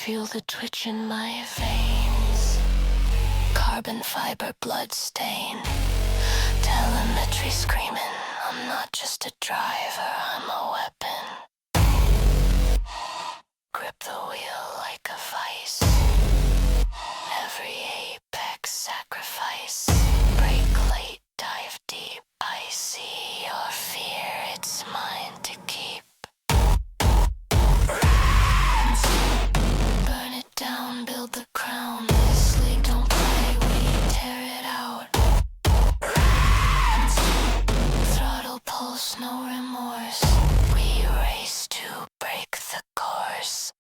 feel the twitch in my veins. Carbon fiber blood stain. Telemetry screaming, I'm not just a driver, I'm a weapon. Grip the wheel like a vice. Every apex sacrifice. Break late, dive deep. I see your fear, it's mine to keep. Burn it down, build the crown. This league don't play, we tear it out. Throttle pulse, no remorse. We race to break the course.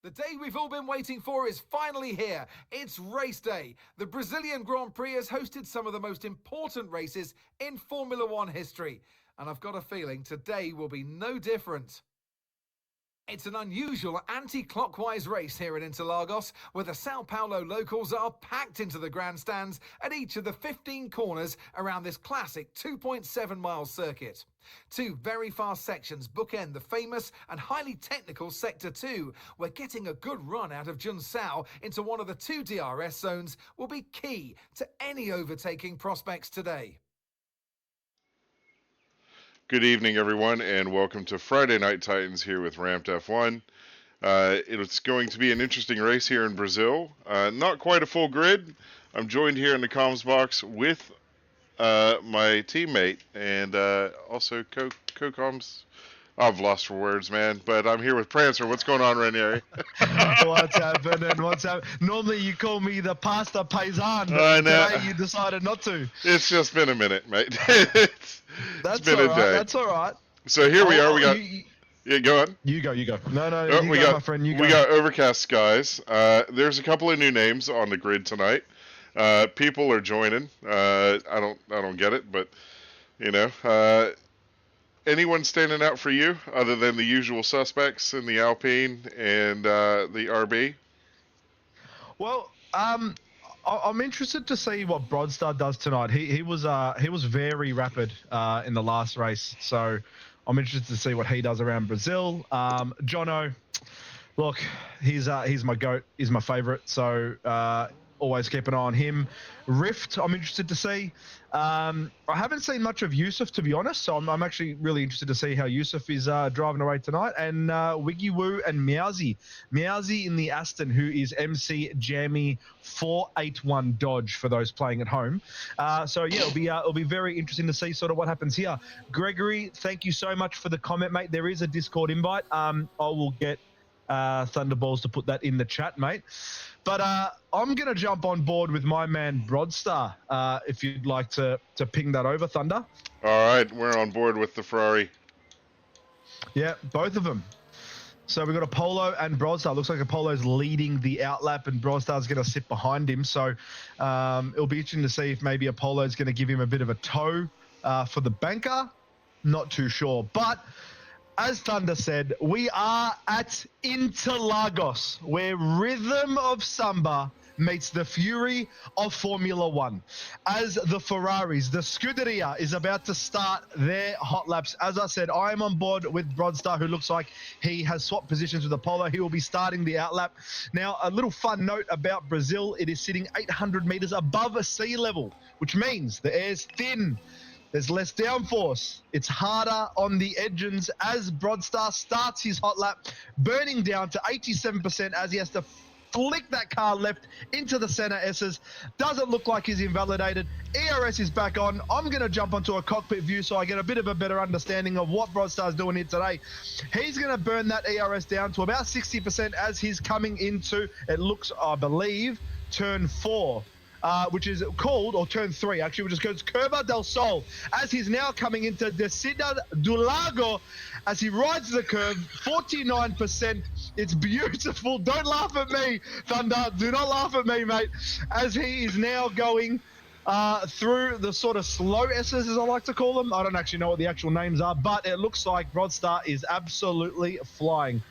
The day we've all been waiting for is finally here. It's race day. The Brazilian Grand Prix has hosted some of the most important races in Formula One history. And I've got a feeling today will be no different. It's an unusual anti-clockwise race here in Interlagos, where the Sao Paulo locals are packed into the grandstands at each of the 15 corners around this classic 2.7-mile circuit. Two very fast sections bookend the famous and highly technical Sector 2, where getting a good run out of Junsao into one of the two DRS zones will be key to any overtaking prospects today. Good evening, everyone, and welcome to Friday Night Titans here with Ramped F1. It's going to be an interesting race here in Brazil. Not quite a full grid. I'm joined here in the comms box with my teammate and also co-comms. I've lost for words, man, but I'm here with Prancer. What's going on, Renier? What's happening? What's happening? Normally you call me the pasta paisan, I but know. today you decided not to. It's just been a minute, mate. It's been a day. That's all right. So here we are. We got... Yeah, go on. You go. No, Oh, you go, my friend. You go. We got overcast skies. There's a couple of new names on the grid tonight. People are joining. I don't get it, but you know. Anyone standing out for you other than the usual suspects in the Alpine and the RB? Well, I'm interested to see what Broadstar does tonight. He was very rapid in the last race, so I'm interested to see what he does around Brazil. Jono, look, he's my goat. He's my favorite. So always keep an eye on him. Rift, I'm interested to see. I haven't seen much of Yusuf, to be honest, so I'm actually really interested to see how Yusuf is driving away tonight. And Wiggy Woo and Meowsy. Meowsy in the Aston, who is MC Jammy 481 Dodge for those playing at home. So yeah, it'll be very interesting to see sort of what happens here. Gregory, thank you so much for the comment, mate. There is a Discord invite. I will get Thunderballs to put that in the chat, mate. But I'm going to jump on board with my man Broadstar, if you'd like to ping that over, Thunder. All right, we're on board with the Ferrari. Yeah, both of them. So we've got Apollo and Broadstar. Looks like Apollo's leading the outlap and Broadstar's going to sit behind him. So it'll be interesting to see if maybe Apollo's going to give him a bit of a tow for the banker. Not too sure. But as Thunder said, we are at Interlagos, where rhythm of samba meets the fury of Formula One. As the Ferraris, the Scuderia is about to start their hot laps. As I said, I am on board with Broadstar, who looks like he has swapped positions with Apollo. He will be starting the outlap. Now, a little fun note about Brazil, it is sitting 800 meters above sea level, which means the air's thin. There's less downforce. It's harder on the engines as Broadstar starts his hot lap, burning down to 87% as he has to flick that car left into the center S's. Doesn't look like he's invalidated. ERS is back on. I'm going to jump onto a cockpit view so I get a bit of a better understanding of what Broadstar's doing here today. He's going to burn that ERS down to about 60% as he's coming into, it looks, I believe, turn 4. Which is called, or turn 3 actually, which is called Curva del Sol, as he's now coming into Descida do Lago as he rides the curve, 49%. It's beautiful. Don't laugh at me, Thunder. Do not laugh at me, mate, as he is now going through the sort of slow S's, as I like to call them. I don't actually know what the actual names are, but it looks like Broadstar is absolutely flying.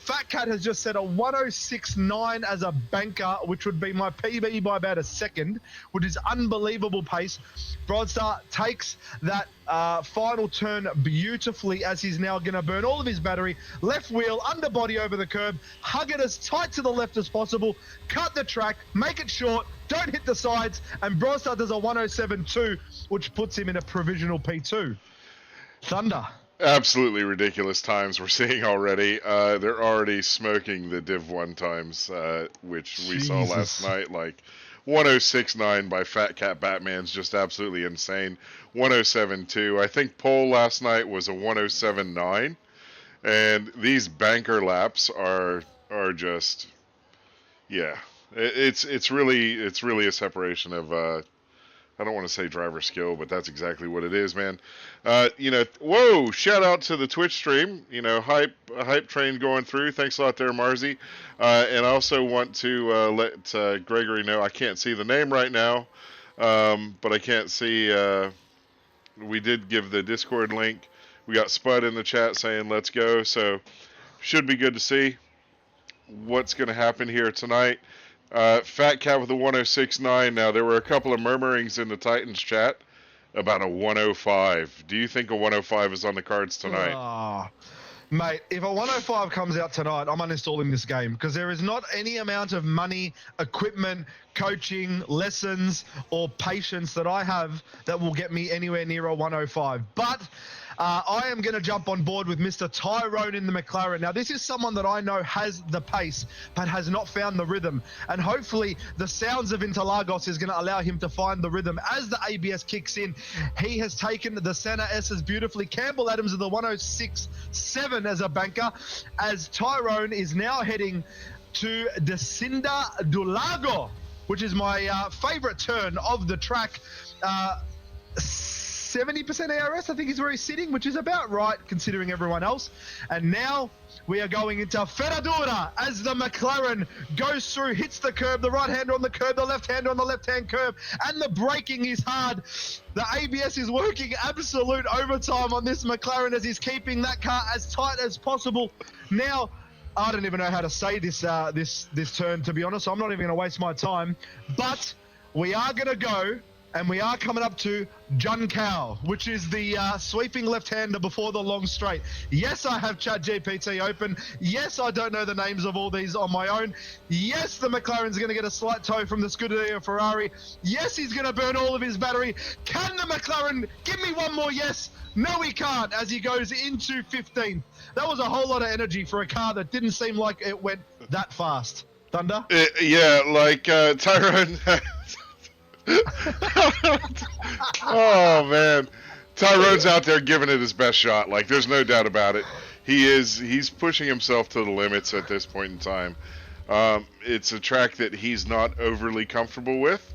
Fat Cat has just set a 106.9 as a banker, which would be my PB by about a second, which is unbelievable pace. Broadstar takes that final turn beautifully as he's now going to burn all of his battery. Left wheel, underbody over the curb, hug it as tight to the left as possible, cut the track, make it short, don't hit the sides, and Broadstar does a 107.2, which puts him in a provisional P2. Thunder. Absolutely ridiculous times we're seeing already. They're already smoking the Div 1 times, which we saw last night. Like 106.9 by Fat Cat Batman's just absolutely insane. 107.2. I think pole last night was a 107.9, and these banker laps are just, yeah. It's really a separation of I don't want to say driver skill, but that's exactly what it is, man. Whoa! Shout out to the Twitch stream. Hype train going through. Thanks a lot there, Marzi. And I also want to let Gregory know I can't see the name right now, but I can't see. We did give the Discord link. We got Spud in the chat saying let's go, so should be good to see what's going to happen here tonight. Fat Cat with a 106.9. Now, there were a couple of murmurings in the Titans chat about a 105. Do you think a 105 is on the cards tonight? Mate, if a 105 comes out tonight, I'm uninstalling this game because there is not any amount of money, equipment, coaching, lessons, or patience that I have that will get me anywhere near a 105. But I am going to jump on board with Mr. Tyrone in the McLaren. Now, this is someone that I know has the pace, but has not found the rhythm. And hopefully, the sounds of Interlagos is going to allow him to find the rhythm. As the ABS kicks in, he has taken the Senna S's beautifully. Campbell Adams of the 106.7 as a banker, as Tyrone is now heading to Descinda do Lago, which is my favorite turn of the track. 70% ARS, I think is where he's sitting, which is about right considering everyone else. And now we are going into Ferradura as the McLaren goes through, hits the curb, the right hander on the curb, the left hander on the left-hand curb, and the braking is hard. The ABS is working absolute overtime on this McLaren as he's keeping that car as tight as possible. Now, I don't even know how to say this this turn, to be honest, so I'm not even going to waste my time. But we are going to go, and we are coming up to Junkao, which is the sweeping left-hander before the long straight. Yes, I have ChatGPT open. Yes, I don't know the names of all these on my own. Yes, the McLaren's going to get a slight tow from the Scuderia Ferrari. Yes, he's going to burn all of his battery. Can the McLaren give me one more yes? No, he can't, as he goes into 15th. That was a whole lot of energy for a car that didn't seem like it went that fast. Thunder? Yeah, like Tyrone... Oh man, Tyrone's out there giving it his best shot. Like, there's no doubt about it. He's pushing himself to the limits at this point in time. It's a track that he's not overly comfortable with,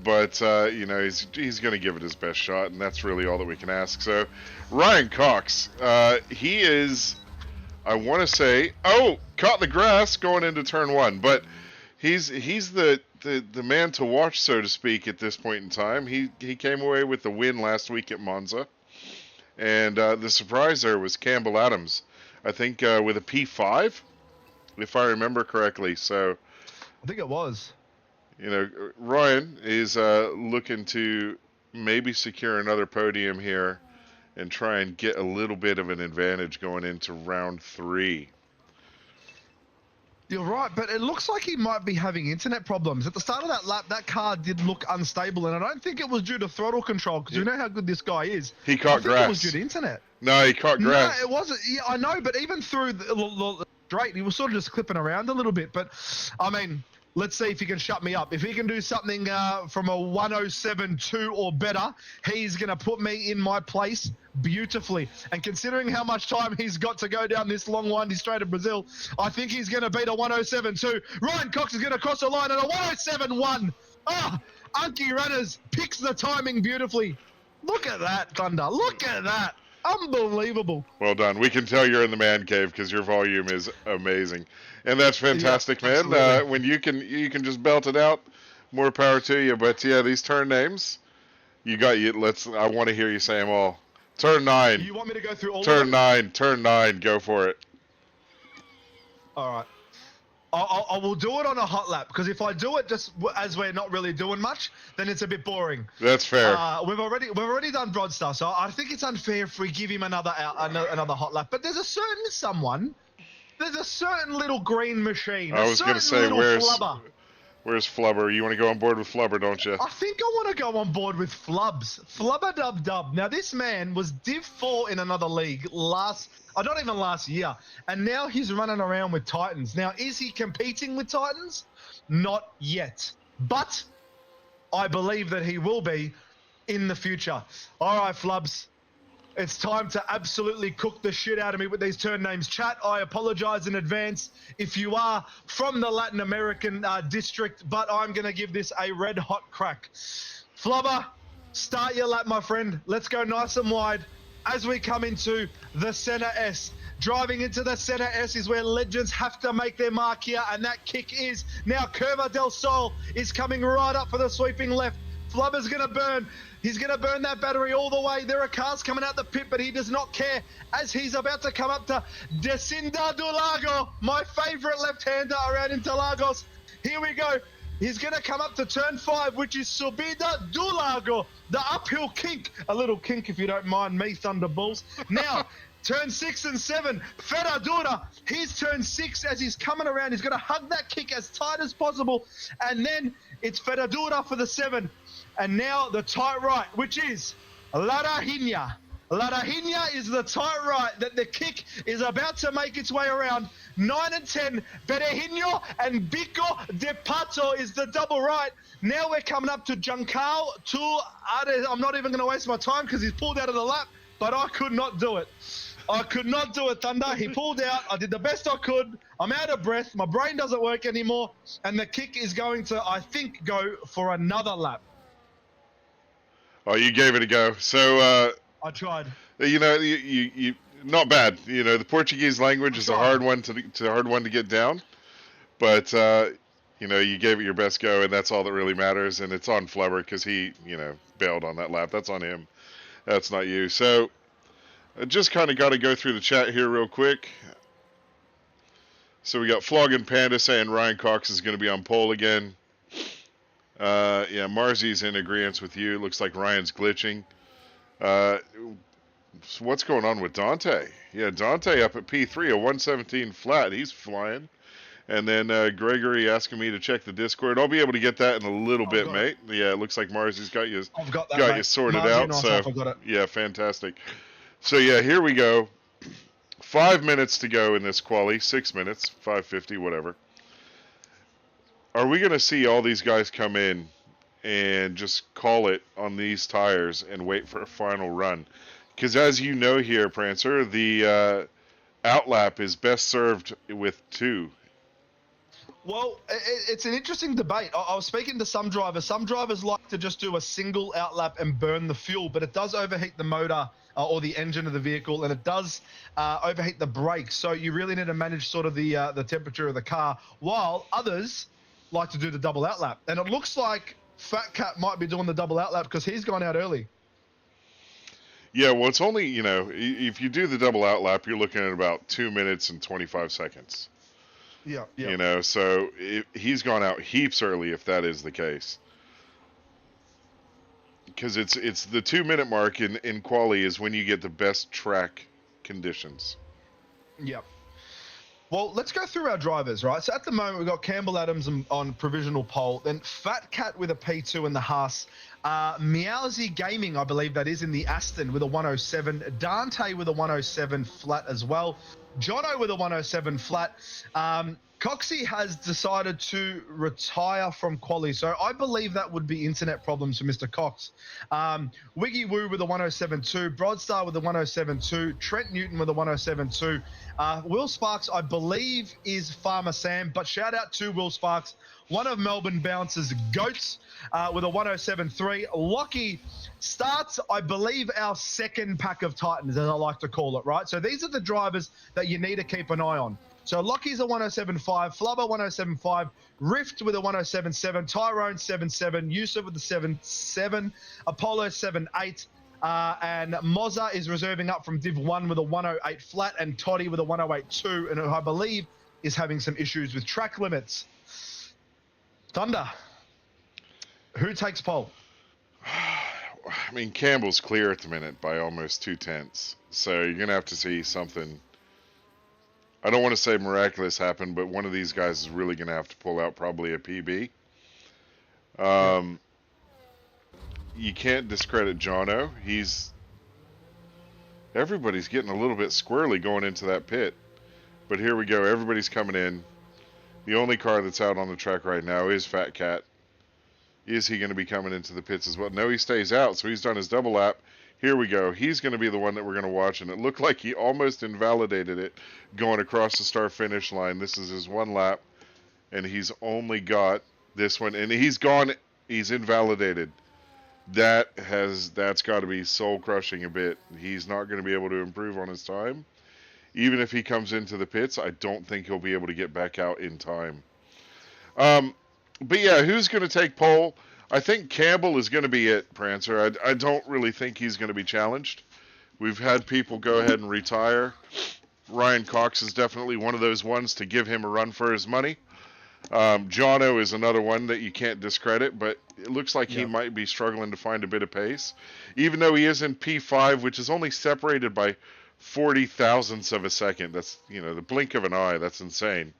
but he's going to give it his best shot, and that's really all that we can ask. So, Ryan Cox, he is, I want to say, caught the grass going into turn one, but he's the man to watch, so to speak, at this point in time. He came away with the win last week at Monza. And the surprise there was Campbell Adams, I think with a P5, if I remember correctly. So I think it was. Ryan is looking to maybe secure another podium here and try and get a little bit of an advantage going into round 3. You're right, but it looks like he might be having internet problems. At the start of that lap, that car did look unstable, and I don't think it was due to throttle control, because you know how good this guy is. He caught grass. It was due to internet. No, he caught grass. No, it wasn't. Yeah, I know, but even through the straight, he was sort of just clipping around a little bit. But, I mean, let's see if he can shut me up. If he can do something from a 107.2 or better, he's going to put me in my place beautifully. And considering how much time he's got to go down this long windy straight of Brazil, I think he's going to beat a 107.2. Ryan Cox is going to cross the line at a 107.1. Anki Runners picks the timing beautifully. Look at that, Thunder. Look at that. Unbelievable. Well done. We can tell you're in the man cave because your volume is amazing. And that's fantastic, yeah, man. When you can just belt it out, more power to you. But yeah, these turn names, I want to hear you say them all. Turn 9. You want me to go through all Turn of them? 9. Turn 9. Go for it. All right. I will do it on a hot lap because if I do it just as we're not really doing much, then it's a bit boring. That's fair. We've already done Broadstar, so I think it's unfair if we give him another hot lap. But there's a certain little green machine. I was gonna say, Flubber. where's Flubber? You want to go on board with Flubber, don't you? I think I want to go on board with Flubs. Flubber Dub Dub. Now, this man was Div 4 in another league not even last year. And now he's running around with Titans. Now, is he competing with Titans? Not yet. But I believe that he will be in the future. All right, Flubs. It's time to absolutely cook the shit out of me with these turn names. Chat, I apologize in advance if you are from the Latin American district, but I'm going to give this a red hot crack. Flubber, start your lap, my friend. Let's go nice and wide as we come into the center S. Driving into the center S is where legends have to make their mark here, and that kick is now Curva del Sol is coming right up for the sweeping left. Flubber's going to burn. He's going to burn that battery all the way. There are cars coming out the pit, but he does not care as he's about to come up to Descinda do Lago, my favorite left-hander around Interlagos. Here we go. He's going to come up to turn 5, which is Subida do Lago, the uphill kink. A little kink, if you don't mind me, Thunderballs. Now, turn 6 and 7, Ferradura. He's turn 6 as he's coming around. He's going to hug that kick as tight as possible. And then it's Ferradura for the 7. And now the tight right, which is La Rahinha. La Rahinha is the tight right that the kick is about to make its way around. 9 and 10, Berejinho and Bico de Pato is the double right. Now we're coming up to Juncao I'm not even going to waste my time because he's pulled out of the lap, but I could not do it. I could not do it, Thunder. He pulled out. I did the best I could. I'm out of breath. My brain doesn't work anymore. And the kick is going to, I think, go for another lap. Oh, you gave it a go. So, I tried. You not bad. The Portuguese language is a hard one to get down, but you gave it your best go, and that's all that really matters. And it's on Flubber because he, bailed on that lap. That's on him. That's not you. So, I just kind of got to go through the chat here real quick. So we got Flogging Panda saying Ryan Cox is going to be on pole again. Yeah, Marzi's in agreement with you. Looks like Ryan's glitching. So what's going on with Dante? Yeah, Dante up at P3, a 117 flat. He's flying. And then Gregory asking me to check the Discord. I'll be able to get that in a little bit, mate. Yeah, it looks like Marzi's got you. I've got that, got mate. you sorted Marzi out. So I've got it. yeah, fantastic. So yeah, here we go. 5 minutes to go in this quali. 6 minutes, 5:50, whatever. Are we going to see all these guys come in and just call it on these tires and wait for a final run? Because as you know here, Prancer, the outlap is best served with 2. Well, it's an interesting debate. I was speaking to some drivers. Some drivers like to just do a single outlap and burn the fuel, but it does overheat the motor or the engine of the vehicle, and it does overheat the brakes. So you really need to manage sort of the temperature of the car, while others like to do the double outlap. And it looks like Fat Cat might be doing the double outlap because he's gone out early. Yeah, well, it's only, if you do the double outlap, you're looking at about 2 minutes and 25 seconds. Yeah. So he's gone out heaps early if that is the case. Because it's the 2 minute mark in quali is when you get the best track conditions. Yep. Well, let's go through our drivers, right? So at the moment, we've got Campbell Adams on provisional pole, then Fat Cat with a P2 in the Haas, Meowsy Gaming, I believe that is, in the Aston with a 107, Dante with a 107 flat as well, Jono with a 107 flat. Coxie has decided to retire from quali, so I believe that would be internet problems for Mr. Cox. Wiggy Woo with a 107.2, Broadstar with a 107.2, Trent Newton with a 107.2. Will Sparks, I believe, is Farmer Sam, but shout out to Will Sparks, one of Melbourne Bounce's GOATs with a 107.3. Lockie starts, I believe, our second pack of Titans, as I like to call it, right? So these are the drivers that you need to keep an eye on. So Lockie's a 107.5, Flubber 107.5, Rift with a 107.7, Tyrone 7.7, Yusuf with the 7.7, Apollo 7.8, and Mozza is reserving up from Div 1 with a 108 flat, and Toddy with a 108.2, and I believe is having some issues with track limits. Thunder, who takes pole? I mean, Campbell's clear at the minute by almost 2/10. So you're going to have to see something. I don't want to say miraculous happen, but one of these guys is really going to have to pull out probably a PB. You can't discredit Jono. Everybody's getting a little bit squirrely going into that pit. But here we go. Everybody's coming in. The only car that's out on the track right now is Fat Cat. Is he going to be coming into the pits as well? No, he stays out, so he's done his double lap. Here we go. He's going to be the one that we're going to watch, and it looked like he almost invalidated it going across the start-finish line. This is his one lap, and he's only got this one, and he's gone. He's invalidated. That's got to be soul-crushing a bit. He's not going to be able to improve on his time. Even if he comes into the pits, I don't think he'll be able to get back out in time. But yeah, who's going to take pole? I think Campbell is going to be it, Prancer. I don't really think he's going to be challenged. We've had people go ahead and retire. Ryan Cox is definitely one of those ones to give him a run for his money. Jono is another one that you can't discredit, but it looks like he might be struggling to find a bit of pace. Even though he is in P5, which is only separated by 40 thousandths of a second. That's, the blink of an eye. That's insane.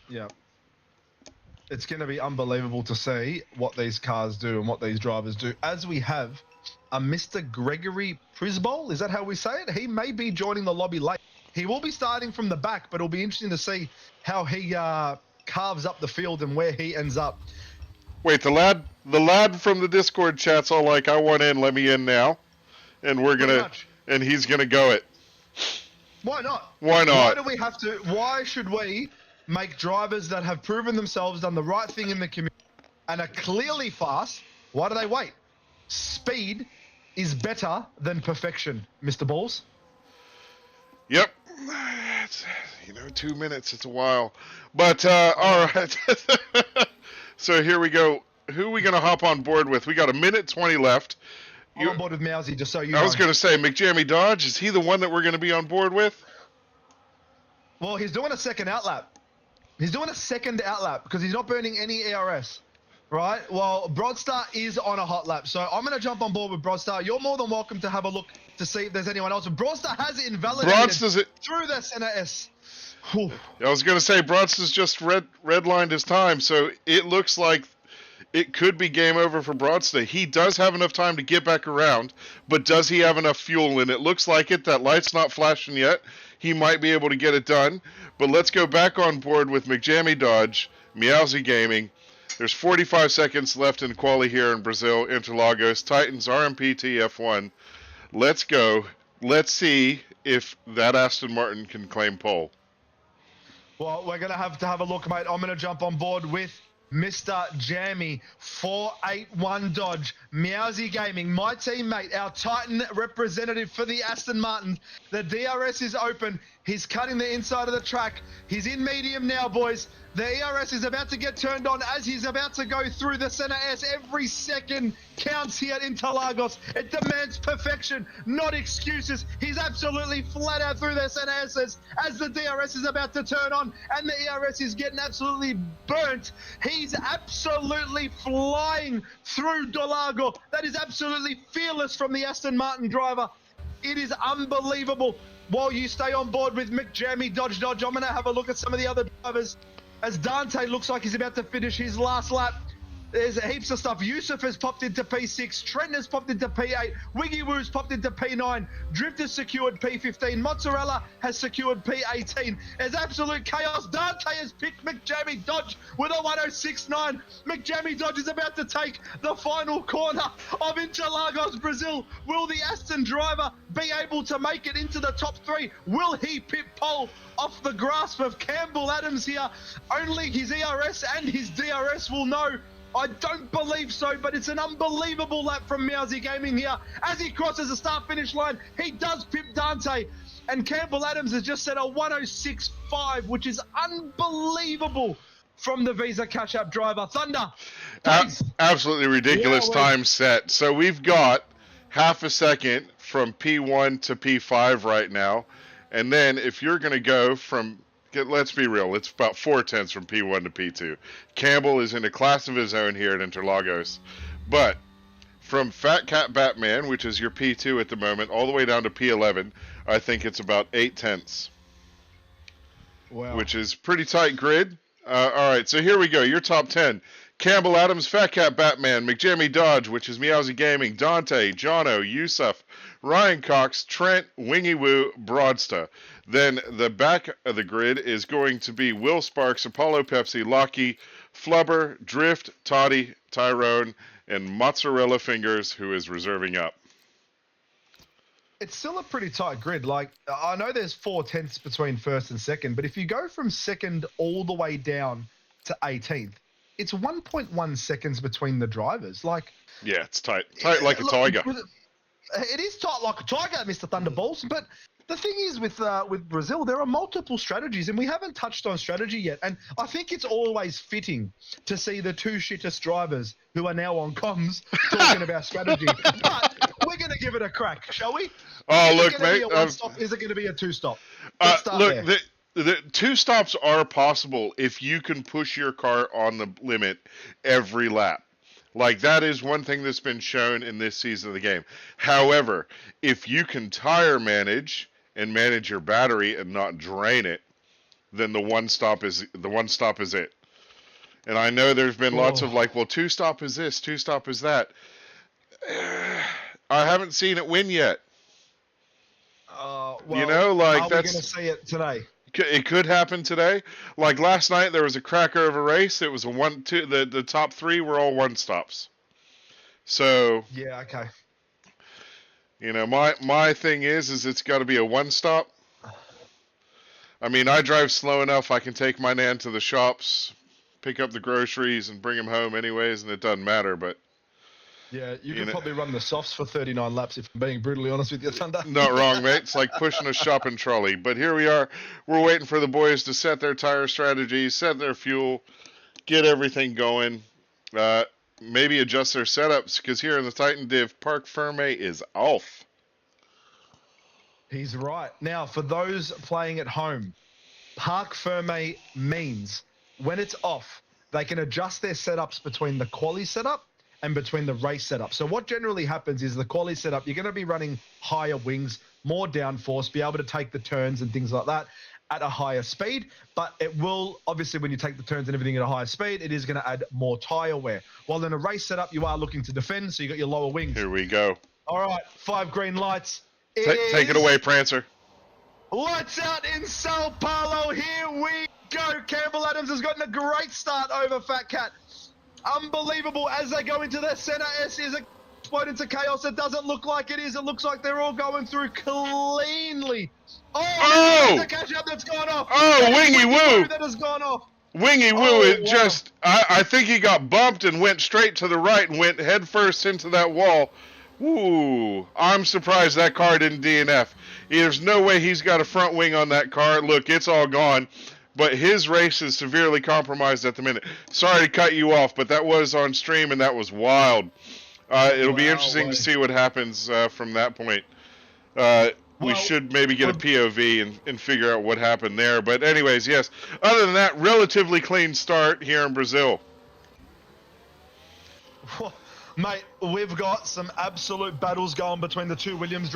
Yeah. It's going to be unbelievable to see what these cars do and what these drivers do. As we have a Mr. Gregory Prisbol, is that how we say it? He may be joining the lobby late. He will be starting from the back, but it'll be interesting to see how he carves up the field and where he ends up. Wait, the lad from the Discord chat's all like, "I want in, let me in now," and and he's gonna go it. Why not? Why not? Why do we have to? Why should we make drivers that have proven themselves, done the right thing in the community, and are clearly fast? Why do they wait? Speed is better than perfection, Mr. Balls. Yep. It's, 2 minutes, it's a while. But, all right. So here we go. Who are we going to hop on board with? We got 1:20 left. I'm on board with Mousy, just so you know. I was going to say, McJammy Dodge, is he the one that we're going to be on board with? Well, he's doing a second outlap. Because he's not burning any ERS, right? Well, Broadstar is on a hot lap, so I'm going to jump on board with Broadstar. You're more than welcome to have a look to see if there's anyone else. But Broadstar has invalidated through the Center S. Whew. I was going to say, Broadster's just redlined his time, so it looks like it could be game over for Broadster. He does have enough time to get back around, but does he have enough fuel? And it looks like it. That light's not flashing yet. He might be able to get it done. But let's go back on board with McJammy Dodge, Meowsy Gaming. There's 45 seconds left in quali here in Brazil, Interlagos, Titans, RMPT, F1. Let's go. Let's see if that Aston Martin can claim pole. Well, we're going to have a look, mate. I'm going to jump on board with Mr. Jammy, 481 Dodge, Meowsy Gaming, my teammate, our Titan representative for the Aston Martin. The DRS is open. He's cutting the inside of the track. He's in medium now, boys. The ERS is about to get turned on as he's about to go through the Center S. Every second counts here at Interlagos. It demands perfection, not excuses. He's absolutely flat out through the Center S as the DRS is about to turn on and the ERS is getting absolutely burnt. He's absolutely flying through Dolago. That is absolutely fearless from the Aston Martin driver. It is unbelievable. While you stay on board with McJammy Dodge, I'm going to have a look at some of the other drivers. As Dante looks like he's about to finish his last lap. There's heaps of stuff. Yusuf has popped into P6. Trent has popped into P8. Wiggy Woo's popped into P9. Drift has secured P15. Mozzarella has secured P18. There's absolute chaos. Dante has picked McJammy Dodge with a 106.9. McJammy Dodge is about to take the final corner of Interlagos, Brazil. Will the Aston driver be able to make it into the top three? Will he pit pole off the grasp of Campbell Adams here? Only his ERS and his DRS will know. I don't believe so, but it's an unbelievable lap from Meowsy Gaming here. As he crosses the start-finish line, he does pip Dante. And Campbell Adams has just set a 106.5, which is unbelievable from the Visa Cash App driver. Thunder, please. Absolutely ridiculous time set. So we've got half a second from P1 to P5 right now. And then if you're going to go from... let's be real. It's about 4/10 from P1 to P2. Campbell is in a class of his own here at Interlagos. But from Fat Cat Batman, which is your P2 at the moment, all the way down to P11, I think it's about 8/10. Wow. Which is pretty tight grid. All right, so here we go. Your top 10. Campbell Adams, Fat Cat Batman, McJammy Dodge, which is Meowsy Gaming, Dante, Jono, Yusuf, Ryan Cox, Trent, Wingy Woo, Broadsta. Then the back of the grid is going to be Will Sparks, Apollo Pepsi, Lockie, Flubber, Drift, Toddy, Tyrone, and Mozzarella Fingers, who is reserving up. It's still a pretty tight grid. Like, I know there's 4/10 between first and second, but if you go from second all the way down to 18th, it's 1.1 seconds between the drivers. Like, yeah, it's tight. Tight like a tiger. It is tight like a tiger, Mr. Thunderballs. But the thing is with Brazil, there are multiple strategies, and we haven't touched on strategy yet. And I think it's always fitting to see the two shittest drivers who are now on comms talking about strategy. But we're going to give it a crack, shall we? Oh, look, mate. Is it going to be a two-stop? Look, the two stops are possible if you can push your car on the limit every lap. Like, that is one thing that's been shown in this season of the game. However, if you can tire manage and manage your battery and not drain it, then the one stop is it. And I know there's been lots of like, well, two stop is this, two stop is that. I haven't seen it win yet. Well, you know, like, are we going to see it today? It could happen today. Like last night, there was a cracker of a race. It was a 1-2. The top three were all one stops. So yeah, okay. You know, my thing is it's got to be a one stop. I mean, I drive slow enough. I can take my Nan to the shops, pick up the groceries, and bring them home anyways, and it doesn't matter. But yeah, you could probably run the softs for 39 laps if I'm being brutally honest with you, Thunder. Not wrong, mate. It's like pushing a shopping trolley. But here we are. We're waiting for the boys to set their tire strategies, set their fuel, get everything going. Maybe adjust their setups, because here in the Titan Div, Parc Ferme is off. He's right. Now, for those playing at home, Parc Ferme means when it's off, they can adjust their setups between the quali setup and between the race setup. So what generally happens is the quali setup, you're going to be running higher wings, more downforce, be able to take the turns and things like that at a higher speed. But it will, obviously, when you take the turns and everything at a higher speed, it is going to add more tyre wear. While in a race setup, you are looking to defend, so you got your lower wings. Here we go. All right, 5 green lights. Take it away, Prancer. Lights out in Sao Paulo. Here we go. Campbell Adams has gotten a great start over Fat Cat. Unbelievable as they go into the center. S is explode into chaos. It doesn't look like it is. It looks like they're all going through cleanly. Oh! There's a catch up that's gone off. Oh, Wingy Woo! That has gone off. Wingy Woo, I think he got bumped and went straight to the right and went headfirst into that wall. Ooh, I'm surprised that car didn't DNF. There's no way he's got a front wing on that car. Look, it's all gone. But his race is severely compromised at the minute. Sorry to cut you off, but that was on stream and that was wild. It'll be interesting to see what happens from that point. We should maybe get a POV and figure out what happened there. But anyways, yes. Other than that, relatively clean start here in Brazil. Mate, we've got some absolute battles going between the two. Williams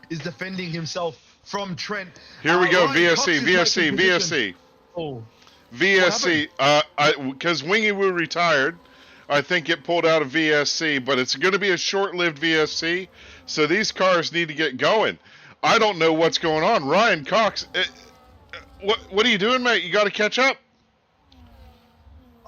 is defending himself from Trent. Here we go, VSC. Oh. VSC, because Wingy Woo retired, I think it pulled out of VSC, but it's going to be a short-lived VSC, so these cars need to get going. I don't know what's going on. Ryan Cox, what are you doing, mate? You got to catch up.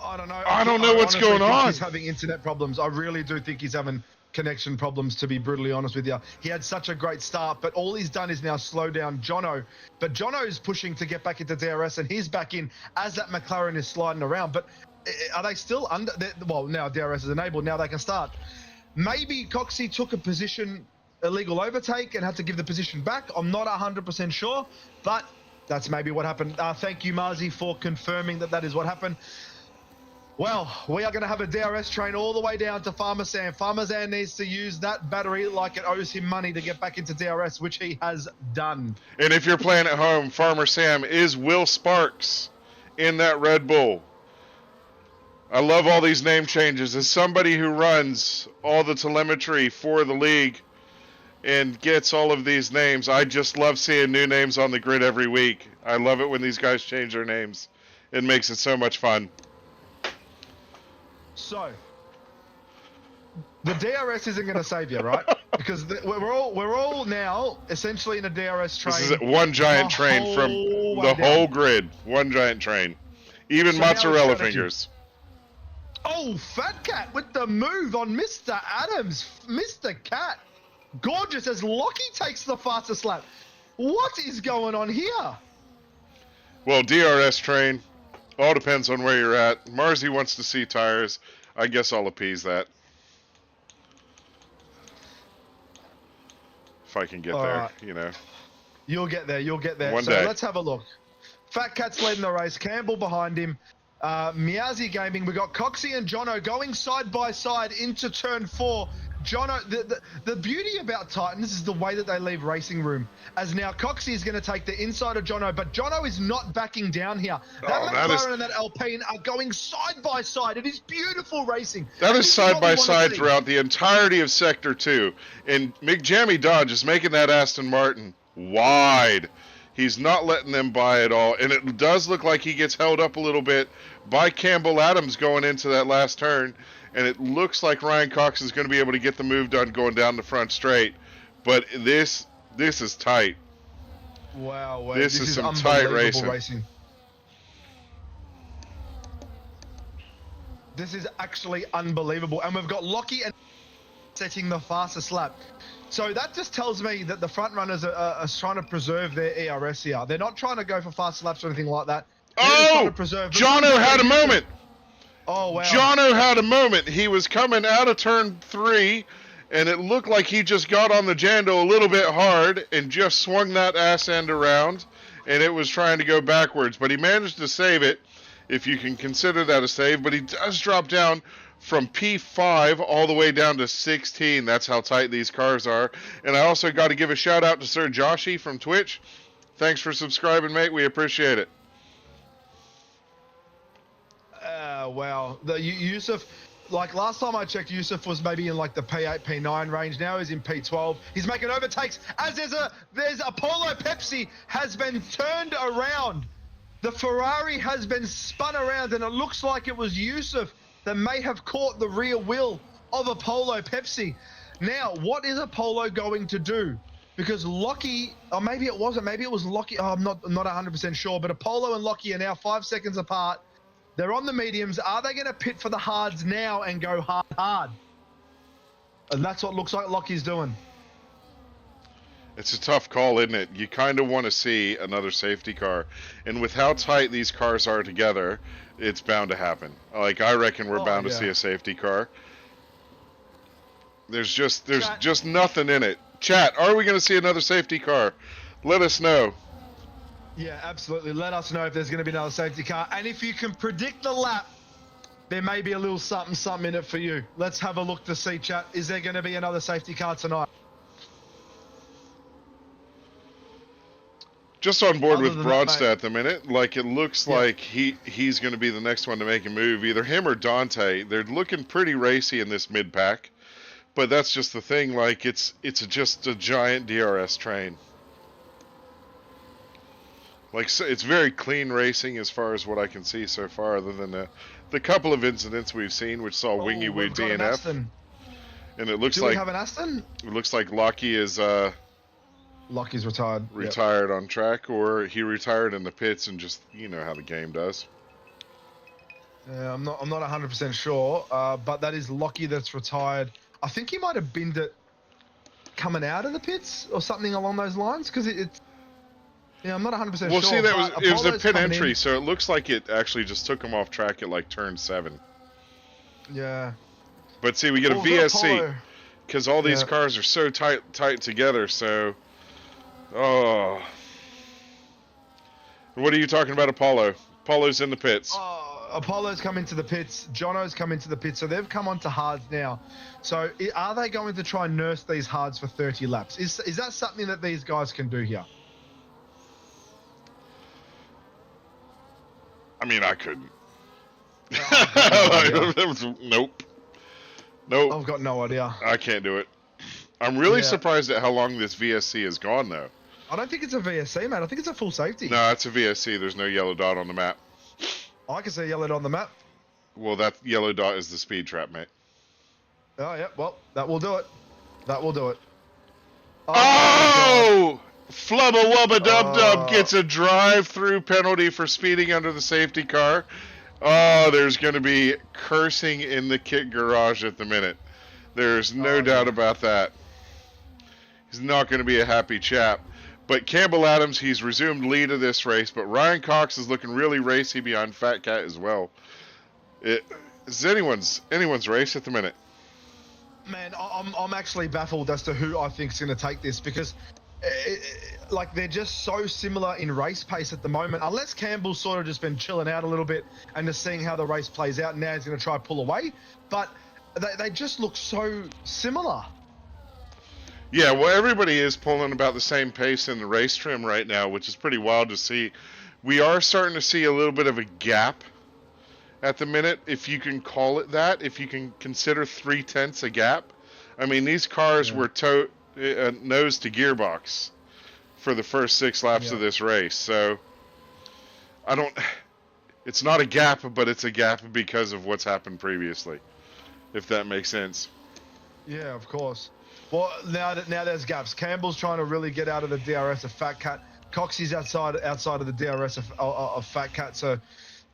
I don't know. I don't know what's going on. He's having internet problems. I really do think he's having connection problems, to be brutally honest with you. He had such a great start, but all he's done is now slow down Jono. But Jono's pushing to get back into DRS, and he's back in as that McLaren is sliding around. But are they still under? Well, now DRS is enabled. Now they can start. Maybe Coxie took a position, illegal overtake, and had to give the position back. I'm not 100% sure, but that's maybe what happened. Thank you, Marzi, for confirming that is what happened. Well, we are going to have a DRS train all the way down to Farmer Sam. Farmer Sam needs to use that battery like it owes him money to get back into DRS, which he has done. And if you're playing at home, Farmer Sam is Will Sparks in that Red Bull. I love all these name changes. As somebody who runs all the telemetry for the league and gets all of these names, I just love seeing new names on the grid every week. I love it when these guys change their names. It makes it so much fun. So, the DRS isn't going to save you, right? Because we're all now essentially in a DRS train. This is one giant train from the whole grid. One giant train. Even So now mozzarella it's strategy. fingers. Oh, Fat Cat with the move on Mr. Adams. Mr. Cat. Gorgeous as Lockie takes the fastest lap. What is going on here? Well, DRS train. All depends on where you're at. Marzi wants to see tires. I guess I'll appease that. If I can get there, right. you know. You'll get there. You'll get there. One so day. let's have a look. Fat Cat's leading the race. Campbell behind him. Miazi Gaming. We got Coxie and Jono going side by side into turn 4. Jono, the beauty about Titans is the way that they leave racing room. As now Coxie is going to take the inside of Jono, but Jono is not backing down here. That McLaren and that Alpine are going side by side. It is beautiful racing. That is This side what by we wanna side see. throughout the entirety of Sector 2. And McJammy Dodge is making that Aston Martin wide. He's not letting them by at all. And it does look like he gets held up a little bit by Campbell Adams going into that last turn. And it looks like Ryan Cox is going to be able to get the move done going down the front straight. But this is tight. Wow, wait, This is some tight unbelievable racing. This is actually unbelievable. And we've got Lockie and setting the fastest lap. So that just tells me that the front runners are trying to preserve their ERS here. They're not trying to go for fast laps or anything like that. They're just trying to preserve. Jono had a moment. Oh, wow. Jono had a moment. He was coming out of turn 3, and it looked like he just got on the Jando a little bit hard and just swung that ass end around, and it was trying to go backwards. But he managed to save it, if you can consider that a save. But he does drop down from P5 all the way down to 16. That's how tight these cars are. And I also got to give a shout out to Sir Joshy from Twitch. Thanks for subscribing, mate. We appreciate it. Wow. The Yusuf, like last time I checked, Yusuf was maybe in like the P8, P9 range. Now he's in P12. He's making overtakes as there's Apollo Pepsi has been turned around. The Ferrari has been spun around, and it looks like it was Yusuf that may have caught the rear wheel of Apollo Pepsi. Now, what is Apollo going to do? Because Lockie, or maybe it wasn't, maybe it was Lockie. Oh, I'm not 100% sure, but Apollo and Lockie are now 5 seconds apart. They're on the mediums. Are they going to pit for the hards now and go hard? And that's what looks like Lockie's doing. It's a tough call, isn't it? You kind of want to see another safety car. And with how tight these cars are together, it's bound to happen. Like, I reckon we're bound to see a safety car. There's just nothing in it. Chat, are we going to see another safety car? Let us know. Yeah, absolutely. Let us know if there's going to be another safety car. And if you can predict the lap, there may be a little something in it for you. Let's have a look to see, chat. Is there going to be another safety car tonight? Just on board Other with than that, Broadstad mate. at the minute. Like, it looks like he's going to be the next one to make a move. Either him or Dante. They're looking pretty racy in this mid-pack. But that's just the thing. Like, it's just a giant DRS train. Like, so it's very clean racing as far as what I can see so far, other than the couple of incidents we've seen, which saw Wingy we've with got an DNF. Aston. And it looks Do like we have an Aston? it looks like Lockie is Lockie's retired. Yep. retired on track, or he retired in the pits, and just, you know how the game does. I'm not 100% sure, but that is Lockie that's retired. I think he might have binned it coming out of the pits or something along those lines, because it's. Yeah, I'm not 100% sure. Well, see, it was a Apollo's pit coming entry, in. so it looks like it actually just took him off track at like turn 7. Yeah. But see, we get a Well, we've got VSC Apollo. because all these Yeah. cars are so tight together. So, oh, what are you talking about, Apollo? Apollo's in the pits. Oh, Apollo's come into the pits. Jono's come into the pits. So they've come onto hards now. So are they going to try and nurse these hards for 30 laps? Is that something that these guys can do here? I mean, I couldn't. Nope. I've got no idea. I can't do it. I'm really Yeah. surprised at how long this VSC has gone, though. I don't think it's a VSC, man. I think it's a full safety. No, it's a VSC. There's no yellow dot on the map. I can see yellow on the map. Well, that yellow dot is the speed trap, mate. Oh, yeah. Well, that will do it. That will do it. Oh! Flubba Wubba Dub Dub gets a drive-through penalty for speeding under the safety car. Oh, there's going to be cursing in the kit garage at the minute. There's no doubt about that. He's not going to be a happy chap. But Campbell Adams, he's resumed lead of this race, but Ryan Cox is looking really racy behind Fat Cat as well. It's anyone's race at the minute. Man, I'm actually baffled as to who I think is going to take this because, like, they're just so similar in race pace at the moment. Unless Campbell's sort of just been chilling out a little bit and just seeing how the race plays out, and now he's going to try to pull away. But they just look so similar. Yeah, well, everybody is pulling about the same pace in the race trim right now, which is pretty wild to see. We are starting to see a little bit of a gap at the minute, if you can call it that, if you can consider 3/10 a gap. I mean, these cars were nose to gearbox for the first 6 laps of this race, so it's not a gap, but it's a gap because of what's happened previously, if that makes sense. Yeah, of course. Well, now there's gaps. Campbell's trying to really get out of the DRS of Fat Cat. Coxie's outside of the DRS of Fat Cat. So,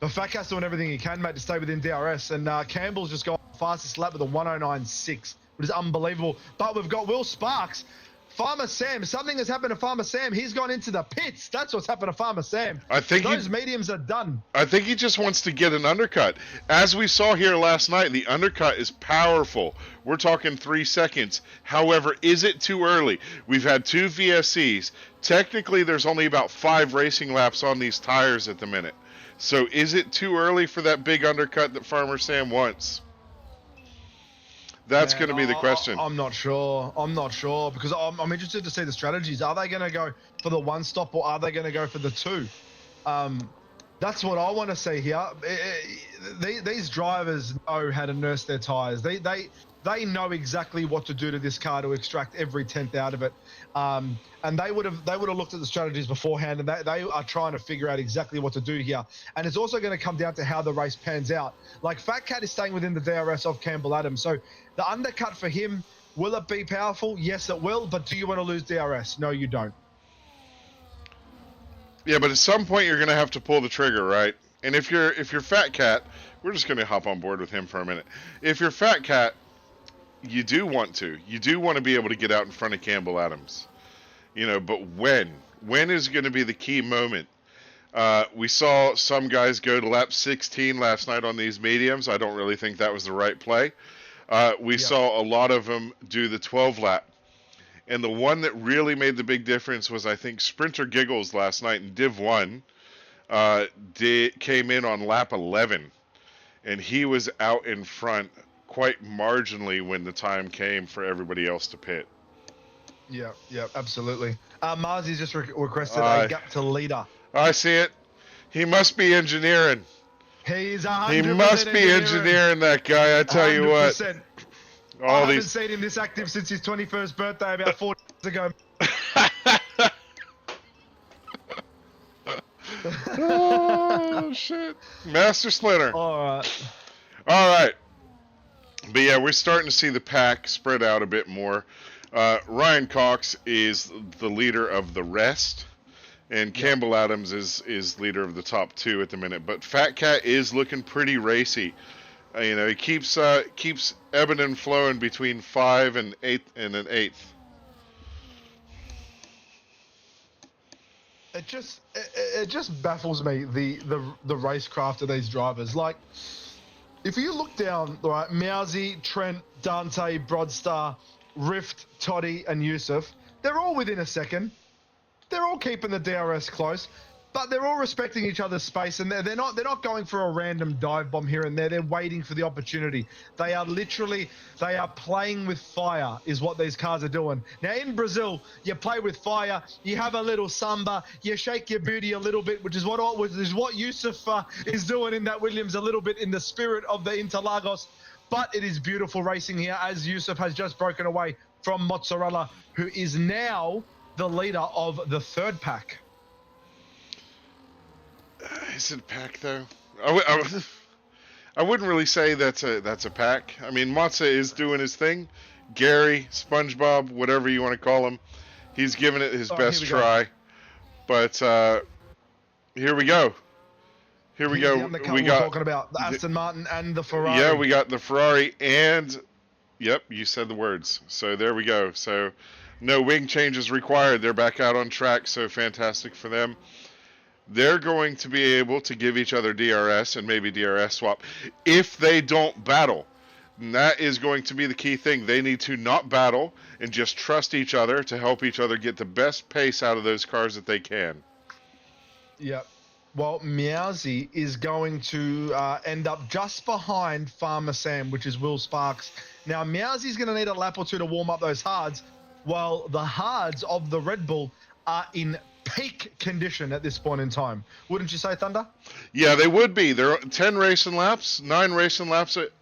but Fat Cat's doing everything he can, mate, to stay within DRS. And Campbell's just got fastest lap with a 109.6, which is unbelievable. But we've got Will Sparks. Farmer Sam, something has happened to Farmer Sam. He's gone into the pits. That's what's happened to Farmer Sam. I think those mediums are done. I think he just wants to get an undercut. As we saw here last night, the undercut is powerful. We're talking 3 seconds. However, is it too early? We've had 2 VSCs. Technically, there's only about 5 racing laps on these tires at the minute. So is it too early for that big undercut that Farmer Sam wants? That's going to be the question. I'm not sure. Because I'm interested to see the strategies. Are they going to go for the 1 stop or are they going to go for the 2? That's what I want to see here. These drivers know how to nurse their tires. They know exactly what to do to this car to extract every 10th out of it. And they would have looked at the strategies beforehand, and they are trying to figure out exactly what to do here. And it's also going to come down to how the race pans out. Like, Fat Cat is staying within the DRS of Campbell Adams. So the undercut for him, will it be powerful? Yes, it will. But do you want to lose DRS? No, you don't. Yeah, but at some point you're going to have to pull the trigger, right? And if you're Fat Cat, we're just going to hop on board with him for a minute. If you're Fat Cat, you do want to be able to get out in front of Campbell Adams. You know, but when is going to be the key moment? We saw some guys go to lap 16 last night on these mediums. I don't really think that was the right play. We saw a lot of them do the 12 lap. And the one that really made the big difference was, I think, Sprinter Giggles last night in Div 1 came in on lap 11. And he was out in front quite marginally when the time came for everybody else to pit. Yeah, absolutely. Marzi's just requested a gap to leader. I see it. He must be engineering. He's 100% He must be engineering, that guy, I tell you what. I haven't seen him this active since his 21st birthday about 4 years ago. Oh, shit. Master Splinter. All right. But yeah, we're starting to see the pack spread out a bit more. Ryan Cox is the leader of the rest, and Campbell Adams is leader of the top 2 at the minute. But Fat Cat is looking pretty racy. You know, he keeps ebbing and flowing between 5 and 8 and an 8th. It just baffles me, the racecraft of these drivers. Like, if you look down, right, Mousy, Trent, Dante, Broadstar, Rift, Toddy, and Yusuf, they're all within a second. They're all keeping the DRS close. But they're all respecting each other's space, and they're not going for a random dive bomb here and there. They're waiting for the opportunity. They are playing with fire, is what these cars are doing. Now in Brazil, you play with fire, you have a little samba, you shake your booty a little bit, which is what Yusuf is doing in that Williams, a little bit in the spirit of the Interlagos. But it is beautiful racing here, as Yusuf has just broken away from Mozzarella, who is now the leader of the third pack. Is it a pack though? I wouldn't really say that's a pack. I mean, Mozza is doing his thing. Gary, SpongeBob, whatever you want to call him, he's giving it his best try. But here we go. Here we go. We got talking about the Aston Martin and the Ferrari. Yeah, we got the Ferrari and yep, you said the words. So there we go. So no wing changes required. They're back out on track. So fantastic for them. They're going to be able to give each other DRS and maybe DRS swap if they don't battle. And that is going to be the key thing. They need to not battle and just trust each other to help each other get the best pace out of those cars that they can. Yep. Well, Meowsy is going to end up just behind Farmer Sam, which is Will Sparks. Now, Meowsy's going to need a lap or two to warm up those hards, while the hards of the Red Bull are in peak condition at this point in time. Wouldn't you say, Thunder? Yeah, they would be. They're 9 racing laps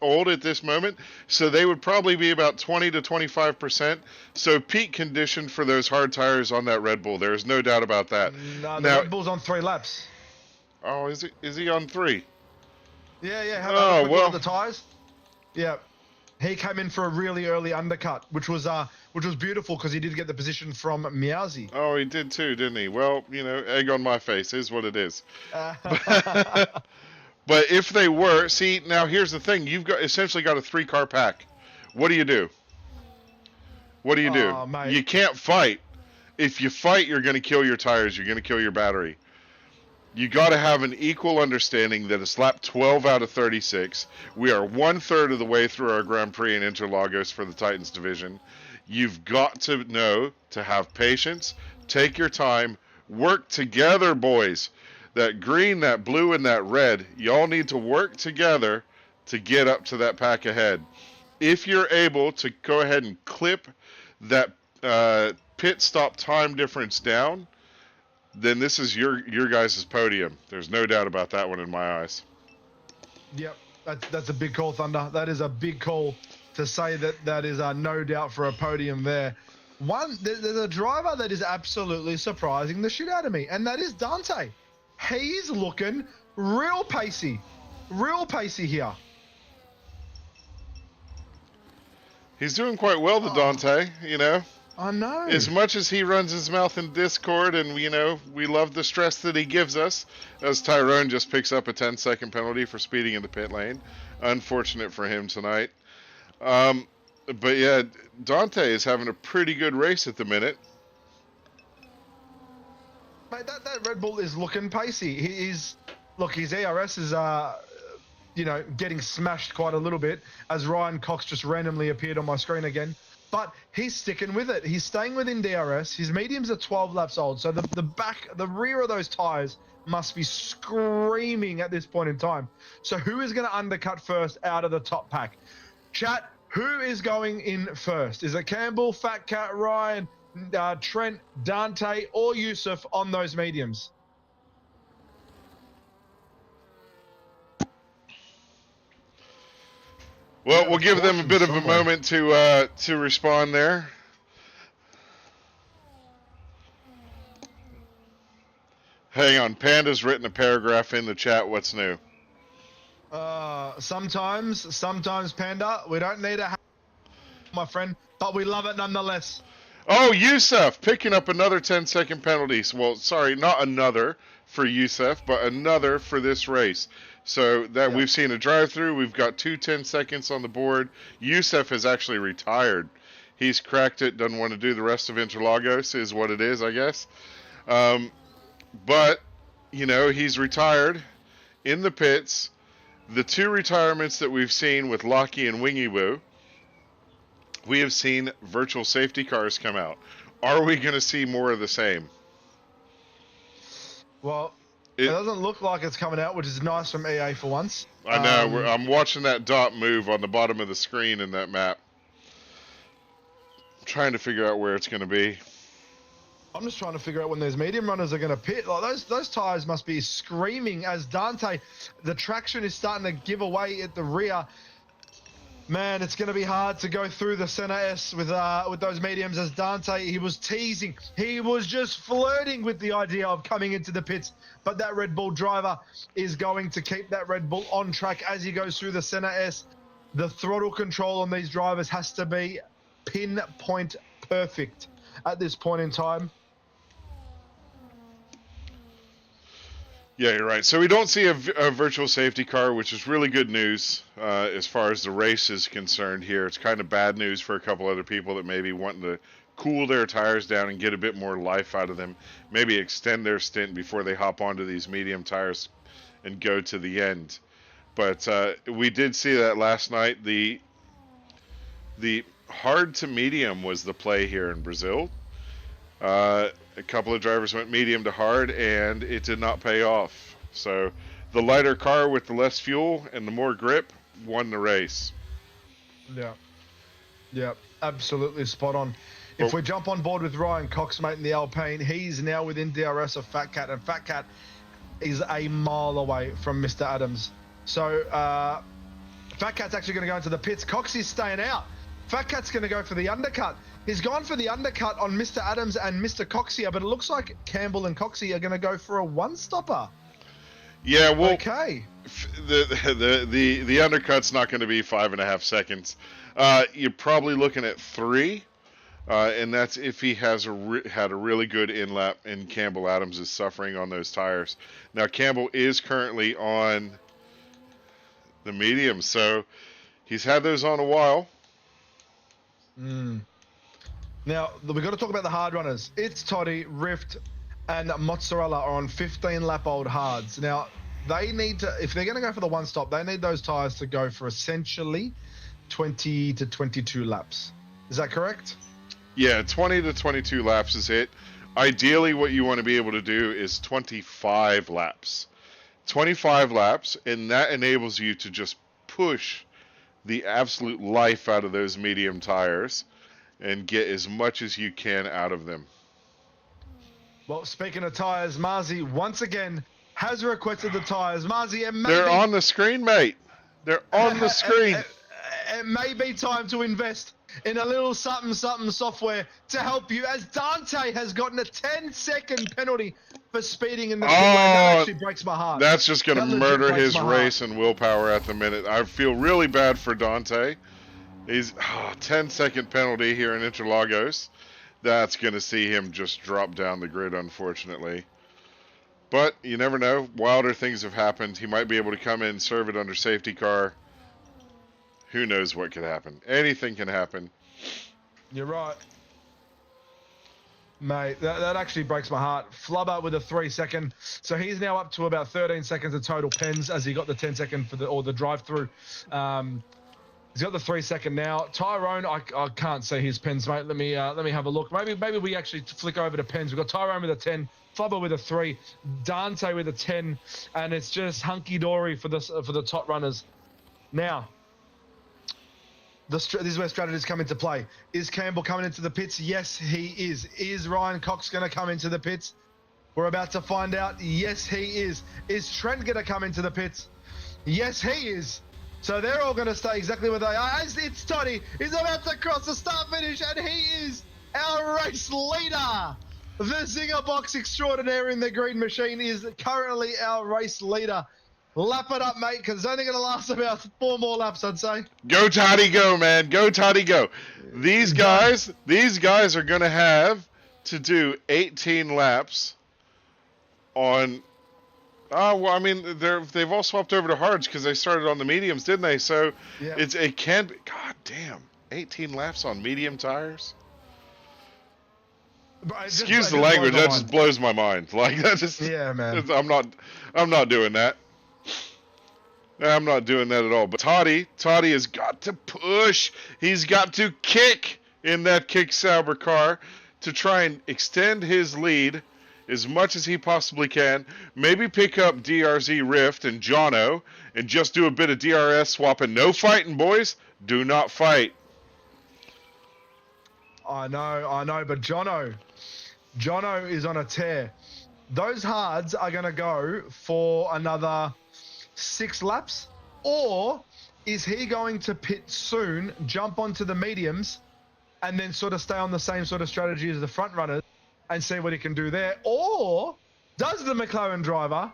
old at this moment, so they would probably be about 20 to 25%. So peak condition for those hard tires on that Red Bull. There is no doubt about that. No, the Red Bull's on 3 laps. Oh, is he on 3? Yeah. Have a quick look at the tires. Yeah. He came in for a really early undercut, which was beautiful because he did get the position from Meowsy. Oh, he did too, didn't he? Well, egg on my face is what it is. But if they were, see, now here's the thing. You've essentially got a 3-car pack. What do you do? Mate. You can't fight. If you fight, you're going to kill your tires. You're going to kill your battery. You got to have an equal understanding that it's lap 12 out of 36. We are 1/3 of the way through our Grand Prix in Interlagos for the Titans division. You've got to know to have patience, take your time, work together, boys. That green, that blue, and that red, y'all need to work together to get up to that pack ahead. If you're able to go ahead and clip that pit stop time difference down, then this is your guys' podium. There's no doubt about that one in my eyes. Yep, that's a big call, Thunder. That is a big call to say that is no doubt for a podium there. There's a driver that is absolutely surprising the shit out of me, and that is Dante. He's looking real pacey here. He's doing quite well, the Dante, I know. As much as he runs his mouth in Discord and, we love the stress that he gives us, as Tyrone just picks up a 10-second penalty for speeding in the pit lane. Unfortunate for him tonight. But yeah, Dante is having a pretty good race at the minute. Mate, that Red Bull is looking pacey. His ERS is, getting smashed quite a little bit as Ryan Cox just randomly appeared on my screen again. But he's sticking with it. He's staying within DRS. His mediums are 12 laps old. So the rear of those tires must be screaming at this point in time. So who is going to undercut first out of the top pack? Chat, who is going in first? Is it Campbell, Fat Cat, Ryan, Trent, Dante, or Yusuf on those mediums? Well, we'll give them a bit of a moment to respond there. Hang on, Panda's written a paragraph in the chat. What's new? Sometimes, Panda. We don't need a my friend, but we love it nonetheless. Oh, Yusuf picking up another 10-second penalty. Well, sorry, not another for Yusuf, but another for this race. So that We've seen a drive-through. We've got 2 10 seconds on the board. Yusuf has actually retired. He's cracked it. Doesn't want to do the rest of Interlagos is what it is, I guess. But, he's retired in the pits. The 2 retirements that we've seen with Lockie and Wingy Woo, we have seen virtual safety cars come out. Are we going to see more of the same? Well, It doesn't look like it's coming out, which is nice from EA for once. I know. I'm watching that dot move on the bottom of the screen in that map. I'm trying to figure out where it's going to be. I'm just trying to figure out when those medium runners are going to pit. Like those tires must be screaming as Dante. The traction is starting to give away at the rear. Man, it's going to be hard to go through the center S with those mediums as Dante. He was teasing. He was just flirting with the idea of coming into the pits. But that Red Bull driver is going to keep that Red Bull on track as he goes through the center S. The throttle control on these drivers has to be pinpoint perfect at this point in time. Yeah, you're right. So we don't see a virtual safety car, which is really good news as far as the race is concerned here. It's kind of bad news for a couple other people that maybe wanting to cool their tires down and get a bit more life out of them, maybe extend their stint before they hop onto these medium tires and go to the end. But we did see that last night. The hard to medium was the play here in Brazil. A couple of drivers went medium to hard, and it did not pay off. So the lighter car with the less fuel and the more grip won the race. Yeah, absolutely spot on. If we jump on board with Ryan Cox, mate, in the Alpine, he's now within DRS of Fat Cat, and Fat Cat is a mile away from Mr. Adams. So Fat Cat's actually going to go into the pits. Cox is staying out. Fat Cat's going to go for the undercut. He's gone for the undercut on Mr. Adams and Mr. Coxier, but it looks like Campbell and Coxie are going to go for a one-stopper. Yeah, well, okay. The undercut's not going to be 5.5 seconds. You're probably looking at 3, and that's if he has had a really good in-lap, and Campbell Adams is suffering on those tires. Now, Campbell is currently on the medium, so he's had those on a while. Now, we've got to talk about the hard runners. It's Toddy, Rift, and Mozzarella are on 15-lap-old hards. Now, they need to, if they're going to go for the one-stop, they need those tires to go for essentially 20 to 22 laps. Is that correct? Yeah, 20 to 22 laps is it. Ideally, what you want to be able to do is 25 laps. 25 laps, and that enables you to just push the absolute life out of those medium tires and get as much as you can out of them. Well, speaking of tires, Marzi once again has requested the tires. Marzi, they're on the screen, mate. They're on the screen. It may be time to invest in a little something software to help you, as Dante has gotten a 10-second penalty for speeding in the pit lane. That actually breaks my heart. That's just going to murder his race and willpower at the minute. I feel really bad for Dante. He's 10-second penalty here in Interlagos. That's going to see him just drop down the grid, unfortunately. But you never know. Wilder things have happened. He might be able to come in, serve it under safety car. Who knows what could happen? Anything can happen. You're right. Mate, that actually breaks my heart. Flubber with a 3-second. So he's now up to about 13 seconds of total pens as he got the 10-second for the drive-through. He's got the 3-second now. Tyrone, I can't see his pens, mate. Let me have a look. Maybe we actually flick over to pens. We've got Tyrone with a 10, Flubber with a 3, Dante with a 10, and it's just hunky-dory for the top runners. Now, this is where strategies come into play. Is Campbell coming into the pits? Yes, he is. Is Ryan Cox going to come into the pits? We're about to find out. Yes, he is. Is Trent going to come into the pits? Yes, he is. So they're all going to stay exactly where they are. As it's Toddy. He's about to cross the start-finish, and he is our race leader. The Zinger Box extraordinaire in the green machine is currently our race leader. Lap it up, mate, because it's only going to last about 4 more laps, I'd say. Go, Toddy, go, man. Go, Toddy, go. These guys are going to have to do 18 laps on... well, I mean, they've all swapped over to hards because they started on the mediums, didn't they? So yeah. It can be... God damn. 18 laps on medium tires? Excuse the language, that just blows my mind. Like, that just... Yeah, man. I'm not doing that. I'm not doing that at all. But Toddy has got to push. He's got to kick in that Kick Sauber car to try and extend his lead as much as he possibly can. Maybe pick up DRZ Rift and Jono and just do a bit of DRS swapping. No fighting, boys. Do not fight. I know, but Jono is on a tear. Those hards are going to go for another 6 laps, or is he going to pit soon, jump onto the mediums, and then sort of stay on the same sort of strategy as the front runners and see what he can do there? Or does the McLaren driver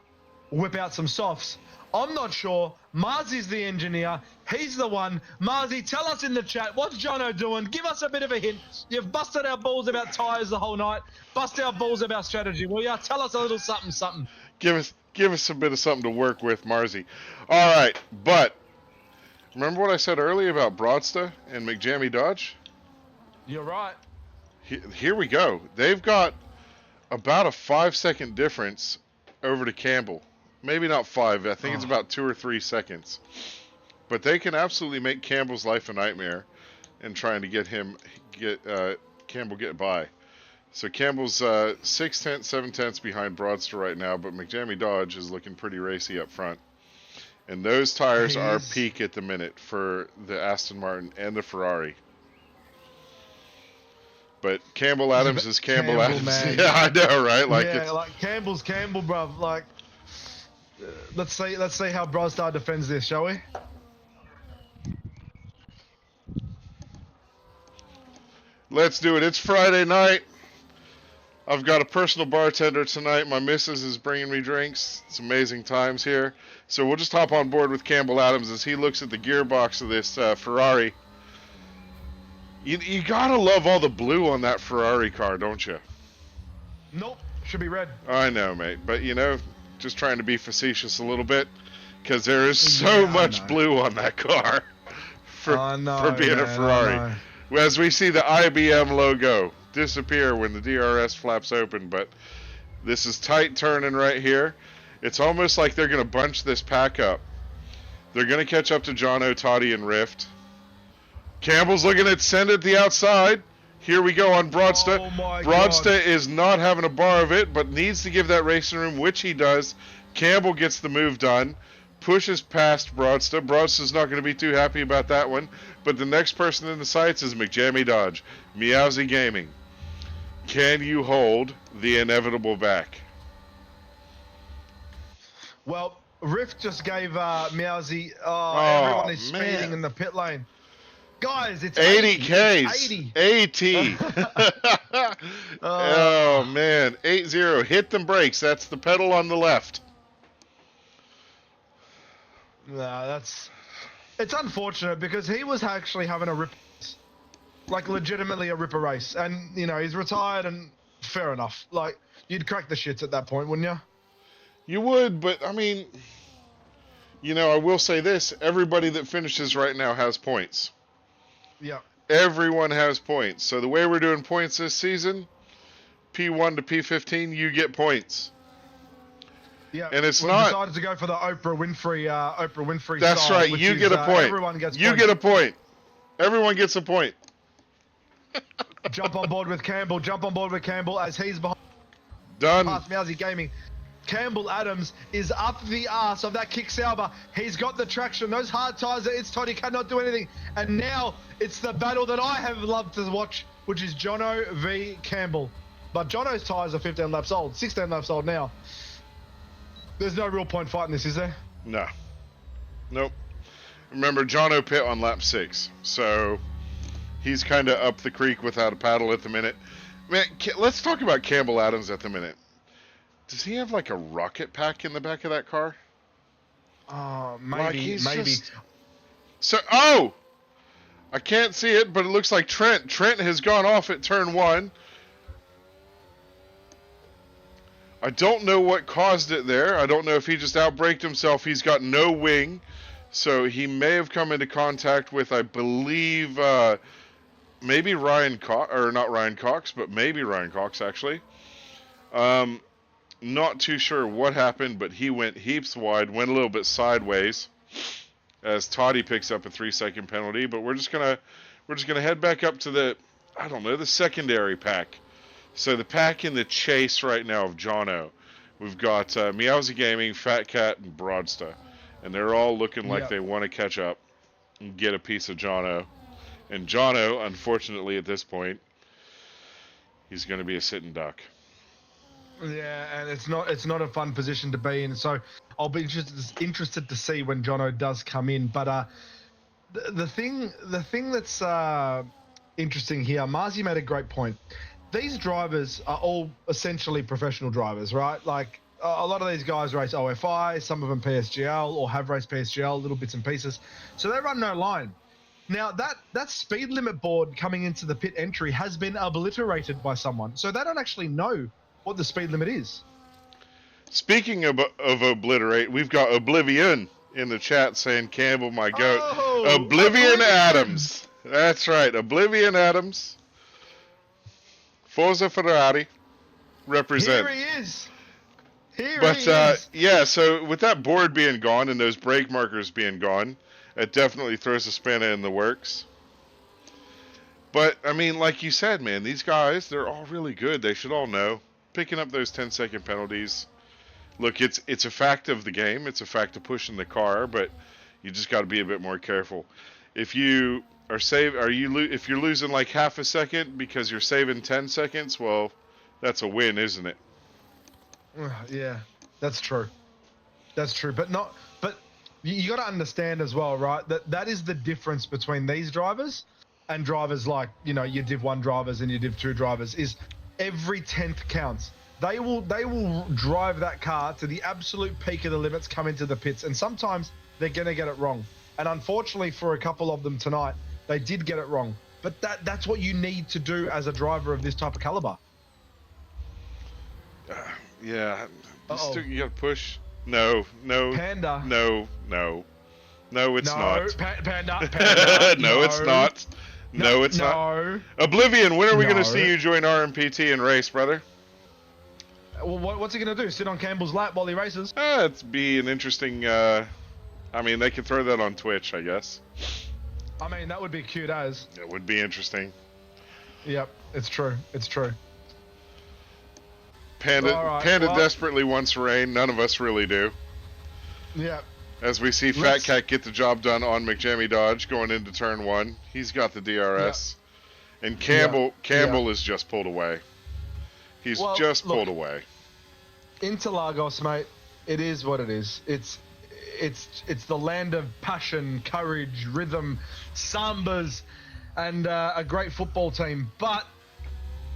whip out some softs? I'm not sure. Marzi's the engineer. He's the one. Marzi, tell us in the chat, what's Jono doing? Give us a bit of a hint. You've busted our balls about tyres the whole night. Bust our balls about strategy, will ya? Tell us a little something. Give us a bit of something to work with, Marzi. All right, but remember what I said earlier about Broadsta and McJammy Dodge? You're right. Here we go. They've got about a 5-second difference over to Campbell. Maybe not 5. I think it's about 2 or 3 seconds. But they can absolutely make Campbell's life a nightmare in trying to Campbell get by. So Campbell's 6/10, 7/10 behind Broadster right now, but McJammy Dodge is looking pretty racy up front. And those tires are peak at the minute for the Aston Martin and the Ferrari. But Campbell Adams is Campbell Adams. Man. Yeah, I know, right? Like Campbell's Campbell, bruv. Like, let's see how Broadstar defends this, shall we? Let's do it. It's Friday night. I've got a personal bartender tonight. My missus is bringing me drinks. It's amazing times here. So we'll just hop on board with Campbell Adams as he looks at the gearbox of this Ferrari. You gotta love all the blue on that Ferrari car, don't you? Nope. Should be red. I know, mate. But, just trying to be facetious a little bit, because there is so much blue on that car for being a Ferrari. As we see the IBM logo disappear when the DRS flaps open, but this is tight turning right here. It's almost like they're going to bunch this pack up. They're going to catch up to Jono, Toddy, and Rift. Campbell's looking at send at the outside. Here we go on Broadsta. Oh my Broadsta God. is not having a bar of it, but needs to give that racing room, which he does. Campbell gets the move done, pushes past Broadsta. Broadsta's not going to be too happy about that one, but the next person in the sights is McJammy Dodge, Meowsy Gaming. Can you hold the inevitable back? Well, Rift just gave Meowsy. Everyone is speeding in the pit lane. Guys, it's 80 Ks. 80. Oh, man. 8-0. Hit them brakes. That's the pedal on the left. No, it's unfortunate because he was actually having a rip, like legitimately a ripper race. And, he's retired and fair enough. Like, you'd crack the shits at that point, wouldn't you? You would, but, I mean, I will say this. Everybody that finishes right now has points. Yeah. Everyone has points. So the way we're doing points this season, P1 to P15, you get points. Yeah. And it's we decided to go for the Oprah Winfrey That's style, right. You get a point. Everyone gets you points. get a point. Everyone gets a point. Jump on board with Campbell as he's behind. Done. Past Meowsy Gaming. Campbell Adams is up the arse of that kick Sauber. He's got the traction. Those hard tires, it's Toddy cannot do anything. And now it's the battle that I have loved to watch, which is Jono v Campbell. But Jono's tires are 15 laps old, 16 laps old now. There's no real point fighting this, is there? No. Nope. Remember, Jono pit on lap 6, so he's kind of up the creek without a paddle at the minute. Man, let's talk about Campbell Adams at the minute. Does he have like a rocket pack in the back of that car? Maybe. I can't see it, but it looks like Trent. Trent has gone off at turn 1. I don't know what caused it there. I don't know if he just outbraked himself. He's got no wing, so he may have come into contact with, I believe, maybe Ryan Cox, or not Ryan Cox, but maybe Ryan Cox actually. Not too sure what happened, but he went heaps wide, went a little bit sideways as Toddy picks up a 3-second penalty. But we're just gonna head back up to the secondary pack. So the pack in the chase right now of Jono, we've got Meowsy Gaming, Fat Cat, and Broadsta, and they're all looking like Yep. they want to catch up and get a piece of Jono. And Jono, unfortunately, at this point, he's going to be a sitting duck. Yeah, and it's not a fun position to be in. So I'll be interested to see when Jono does come in. But the thing that's interesting here, Marzi made a great point. These drivers are all essentially professional drivers, right? Like a lot of these guys race OFI, some of them PSGL or have raced PSGL, little bits and pieces. So they run no line. Now that speed limit board coming into the pit entry has been obliterated by someone, so they don't actually know what the speed limit is. Speaking of obliterate, we've got Oblivion in the chat saying Campbell, my goat. Oh, Oblivion Adams. That's right, Oblivion Adams. Forza Ferrari. Represent. Here he is. Here But he is. yeah, so with that board being gone and those brake markers being gone, it definitely throws a spanner in the works. But I mean, like you said, man, these guys, they're all really good. They should all know. Picking up those 10-second penalties. Look, it's a fact of the game. It's a fact of pushing the car, but you just got to be a bit more careful. If you are if you're losing like half a second because you're saving 10 seconds, well, that's a win, isn't it? Yeah, that's true. That's true, but you got to understand as well, right? That is the difference between these drivers and drivers like, you know, your Div 1 drivers and your Div 2 drivers is every 10th counts. They will drive that car to the absolute peak of the limits, come into the pits, and sometimes they're going to get it wrong. And unfortunately for a couple of them tonight, they did get it wrong. But that's what you need to do as a driver of this type of caliber. Yeah. You got to push. No. Panda. No, it's not. Panda. No, it's not. No, it's not. Oblivion, when are we going to see you join RMPT and race, brother? Well, what's he going to do? Sit on Campbell's lap while he races? It'd be an interesting... I mean, they could throw that on Twitch, I guess. I mean, that would be cute as. It would be interesting. Yep, it's true. It's true. Panda desperately wants rain. None of us really do. Yeah. As we see Fat Cat get the job done on McJammy Dodge going into turn 1. He's got the DRS. Yeah. And Campbell is just pulled away. He's pulled away. Interlagos, mate, it is what it is. It's the land of passion, courage, rhythm, sambas, and a great football team. But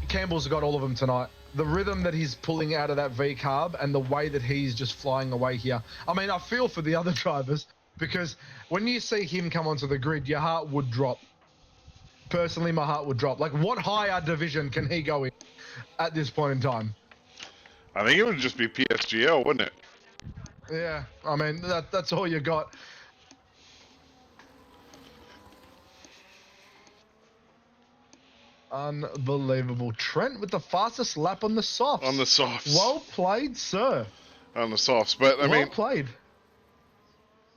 Campbell's got all of them tonight. The rhythm that he's pulling out of that V-carb and the way that he's just flying away here. I mean, I feel for the other drivers because when you see him come onto the grid, your heart would drop. Personally, my heart would drop. Like, what higher division can he go in at this point in time? I think it would just be PSGL, wouldn't it? Yeah, I mean, that's all you got. Unbelievable. Trent with the fastest lap on the softs. On the softs. Well played, sir. On the softs, but I mean, well played.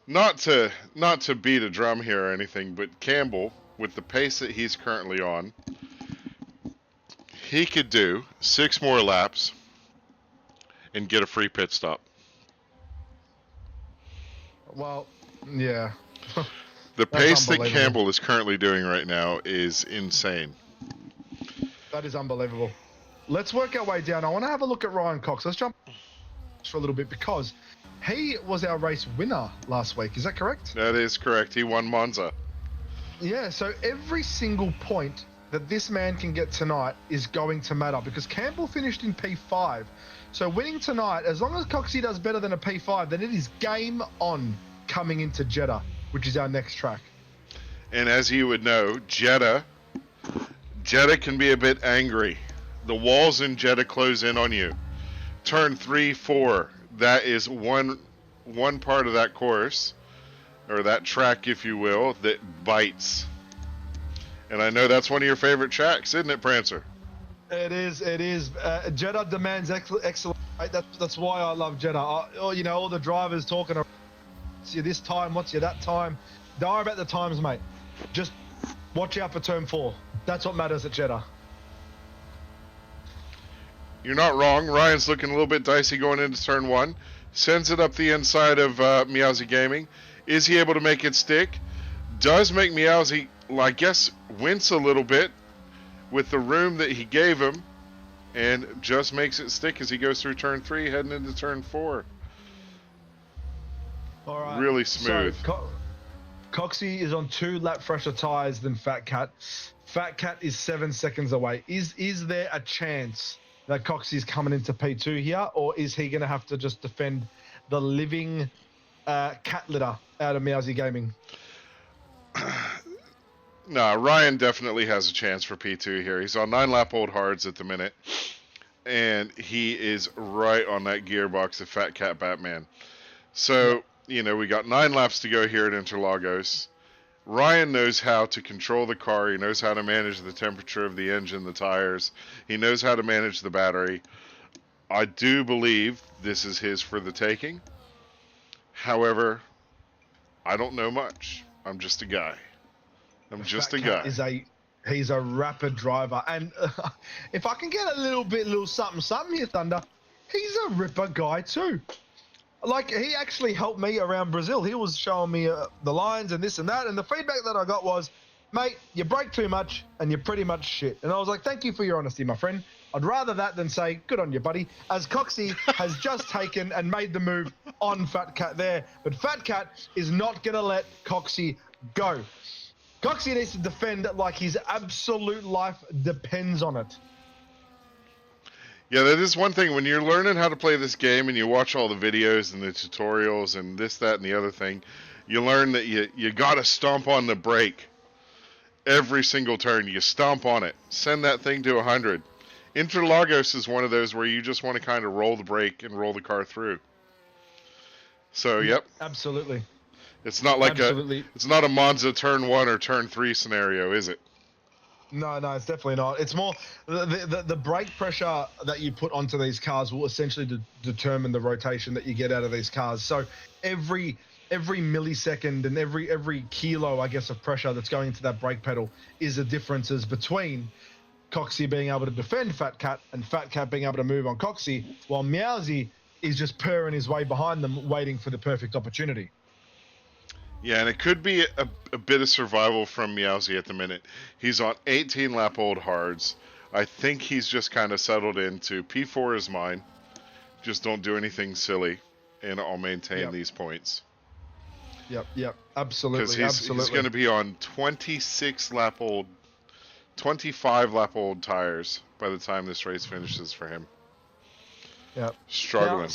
Not to beat a drum here or anything, but Campbell, with the pace that he's currently on, he could do 6 more laps and get a free pit stop. Well, yeah. The pace that Campbell is currently doing right now is insane. That is unbelievable. Let's work our way down. I want to have a look at Ryan Cox. Let's jump for a little bit because he was our race winner last week. Is that correct? That is correct. He won Monza. Yeah, so every single point that this man can get tonight is going to matter because Campbell finished in P5. So winning tonight, as long as Coxie does better than a P5, then it is game on coming into Jeddah, which is our next track. And as you would know, Jeddah can be a bit angry. The walls in Jeddah close in on you. Turn 3, 4, that is one part of that course, or that track, if you will, that bites. And I know that's one of your favorite tracks, isn't it, Prancer? It is. Jeddah demands excellence. That's why I love Jeddah. All the drivers talking about what's you this time, what's you that time. Don't worry about the times, mate. Just watch out for turn 4. That's what matters at Jeddah. You're not wrong. Ryan's looking a little bit dicey going into turn 1. Sends it up the inside of Meowsy Gaming. Is he able to make it stick? Does make Meowsy, I guess, wince a little bit with the room that he gave him, and just makes it stick as he goes through turn 3, heading into turn 4. All right. Really smooth. So, Coxie is on 2 lap fresher tyres than Fat Cat. Fat Cat is 7 seconds away. Is there a chance that Coxie's coming into P2 here, or is he going to have to just defend the living cat litter out of Meowsy Gaming? No, Ryan definitely has a chance for P2 here. He's on 9 lap old hards at the minute, and he is right on that gearbox of Fat Cat Batman. So, we got 9 laps to go here at Interlagos. Ryan knows how to control the car. He knows how to manage the temperature of the engine, the tires. He knows how to manage the battery. I do believe this is his for the taking. However, I don't know much. I'm just a guy. I'm just a guy. He's a rapid driver, and if I can get a little something here, Thunder, he's a ripper guy too. Like, he actually helped me around Brazil. He was showing me the lines and this and that, and the feedback that I got was, mate, you brake too much and you're pretty much shit. And I was like, thank you for your honesty, my friend. I'd rather that than say, good on you, buddy, as Coxie has just taken and made the move on Fat Cat there. But Fat Cat is not going to let Coxie go. Coxie needs to defend like his absolute life depends on it. Yeah, that is one thing. When you're learning how to play this game and you watch all the videos and the tutorials and this, that, and the other thing, you learn that you got to stomp on the brake every single turn. You stomp on it. Send that thing to 100. Interlagos is one of those where you just want to kind of roll the brake and roll the car through. So, yep. Absolutely. It's not like it's not a Monza turn 1 or turn 3 scenario, is it? No, it's definitely not. It's more the brake pressure that you put onto these cars will essentially determine the rotation that you get out of these cars. So every millisecond and every kilo, I guess, of pressure that's going into that brake pedal is the differences between Coxie being able to defend Fat Cat and Fat Cat being able to move on Coxie, while Meowsy is just purring his way behind them, waiting for the perfect opportunity. Yeah, and it could be a bit of survival from Meowsy at the minute. He's on 18 lap old hards. I think he's just kind of settled into P4 is mine. Just don't do anything silly, and I'll maintain these points. Yep, absolutely. Because he's going to be on 25 lap old tires by the time this race finishes for him. Yep. Struggling. Now,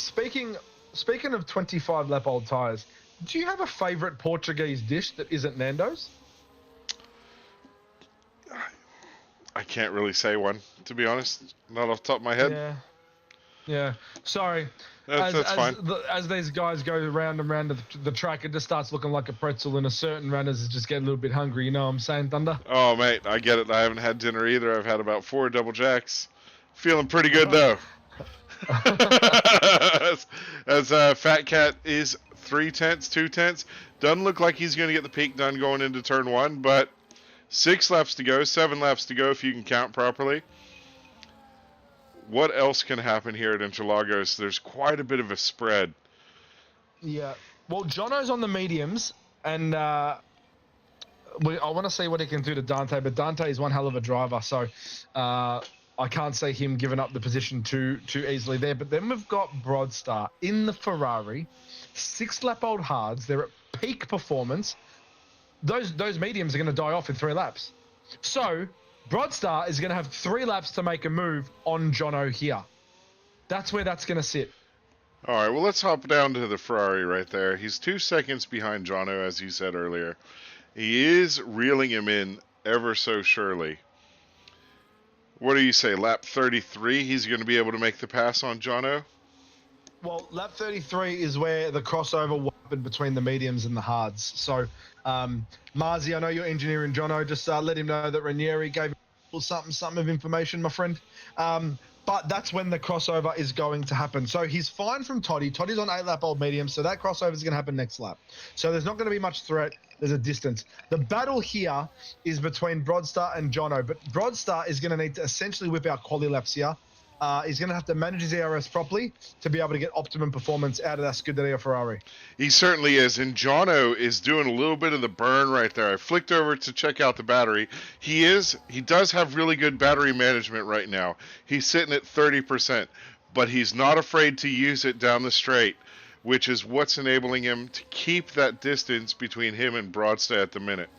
speaking of 25 lap old tires, do you have a favorite Portuguese dish that isn't Nando's? I can't really say one, to be honest. Not off the top of my head. Yeah. Sorry. That's fine. As these guys go round and round the track, it just starts looking like a pretzel, and a certain runners just get a little bit hungry. You know what I'm saying, Thunder? Oh, mate, I get it. I haven't had dinner either. I've had about 4 double jacks. Feeling pretty good, though. as Fat Cat is 3/10, 2/10. Doesn't look like he's going to get the peak done going into turn 1, but 6 laps to go, 7 laps to go if you can count properly. What else can happen here at Interlagos? There's quite a bit of a spread. Yeah. Well, Jono's on the mediums, and I want to see what he can do to Dante, but Dante is one hell of a driver, so I can't see him giving up the position too easily there. But then we've got Broadstar in the Ferrari, 6 lap old hards. They're at peak performance. Those mediums are going to die off in 3 laps. So Broadstar is going to have 3 laps to make a move on Jono here. That's where that's going to sit. All right, well, let's hop down to the Ferrari right there. He's 2 seconds behind Jono, as you said earlier. He is reeling him in ever so surely. What do you say, lap 33, he's going to be able to make the pass on Jono? Well, lap 33 is where the crossover will happen between the mediums and the hards. So, Marzi, I know you're engineering Jono. Just let him know that Ranieri gave him something of information, my friend. But that's when the crossover is going to happen. So he's fine from Toddy. Toddy's on 8 lap old medium, so that crossover is going to happen next lap. So there's not going to be much threat. There's a distance. The battle here is between Broadstar and Jono, but Broadstar is going to need to essentially whip out quali laps here He's going to have to manage his ERS properly to be able to get optimum performance out of that Scuderia Ferrari. He certainly is, and Jono is doing a little bit of the burn right there. I flicked over to check out the battery. He does have really good battery management right now. He's sitting at 30%, but he's not afraid to use it down the straight, which is what's enabling him to keep that distance between him and Broadstay at the minute.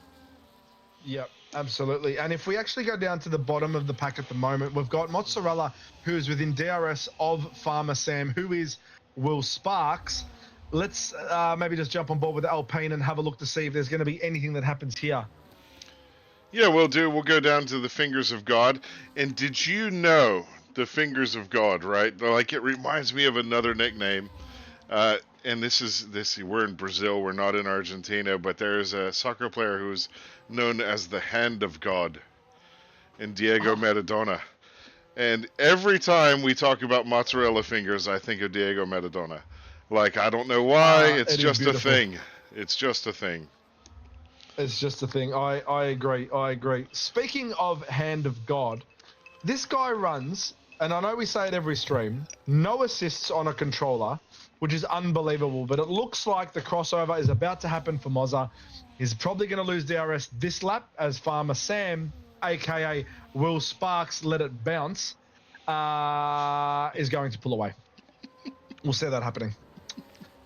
Yep, absolutely. And if we actually go down to the bottom of the pack at the moment, we've got Mozzarella, who is within DRS of Farmer Sam, who is Will Sparks. Let's maybe just jump on board with Alpine and have a look to see if there's going to be anything that happens here. Yeah, we'll do. We'll go down to the Fingers of God. And did you know the Fingers of God, right? Like, it reminds me of another nickname. And we're in Brazil, we're not in Argentina, but there's a soccer player who's known as the Hand of God, and Diego Maradona. And every time we talk about mozzarella fingers, I think of Diego Maradona. Like, I don't know why, it's just a thing. It's just a thing. It's just a thing. I agree. Speaking of Hand of God, this guy runs, and I know we say it every stream, no assists on a controller, which is unbelievable, but it looks like the crossover is about to happen for Mozza. He's probably going to lose DRS this lap as Farmer Sam, aka Will Sparks, let it bounce, is going to pull away. We'll see that happening.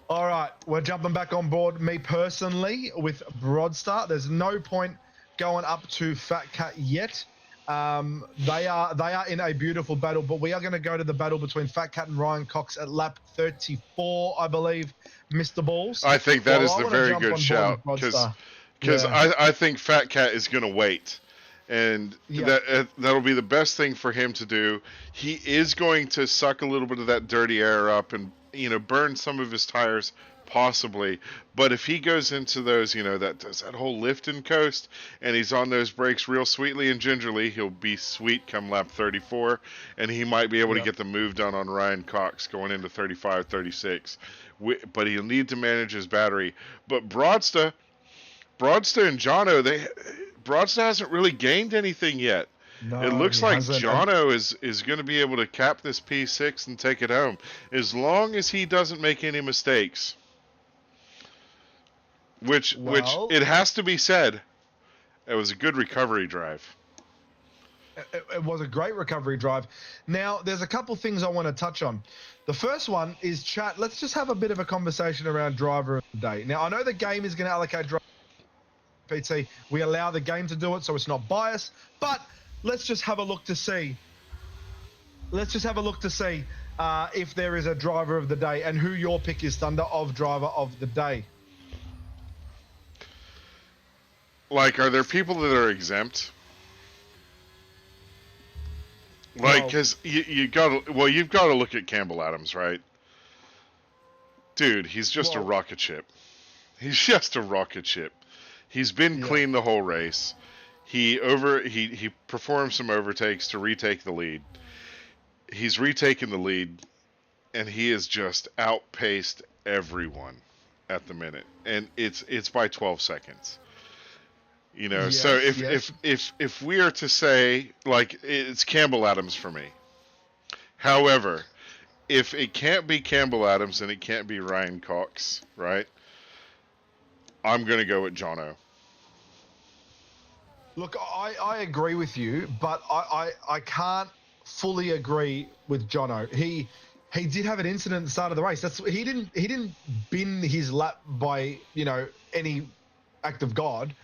All right, we're jumping back on board. Me personally, with Broadstar, there's no point going up to Fat Cat yet. They are in a beautiful battle, but we are going to go to the battle between Fat Cat and Ryan Cox at lap 34, I believe, Mr. Balls. I think that is the very good shout, because I think Fat Cat is going to wait, and that'll be the best thing for him to do. He is going to suck a little bit of that dirty air up and burn some of his tires, possibly, but if he goes into those, that whole lift and coast, and he's on those brakes real sweetly and gingerly, he'll be sweet come lap 34, and he might be able to get the move done on Ryan Cox going into 35, 36, but he'll need to manage his battery. But Broadsta and Jono, Broadsta hasn't really gained anything yet. No, it looks like hasn't. Jono is going to be able to cap this P6 and take it home, as long as he doesn't make any mistakes. Which it has to be said, it was a good recovery drive. It was a great recovery drive. Now, there's a couple things I want to touch on. The first one is chat. Let's just have a bit of a conversation around driver of the day. Now, I know the game is going to allocate driver PT. We allow the game to do it, so it's not biased. But let's just have a look to see. If there is a driver of the day and who your pick is, Thunder, of driver of the day. Like, are there people that are exempt? Like, because you've got to look at Campbell Adams, right? Dude, he's just a rocket ship. He's just a rocket ship. He's been clean the whole race. He performed some overtakes to retake the lead. He's retaken the lead, and he has just outpaced everyone at the minute, and it's by 12 seconds. So if we are to say, like, it's Campbell Adams for me. However, if it can't be Campbell Adams and it can't be Ryan Cox, right? I'm gonna go with Jono. Look, I agree with you, but I can't fully agree with Jono. He did have an incident at the start of the race. He didn't bin his lap by any act of God.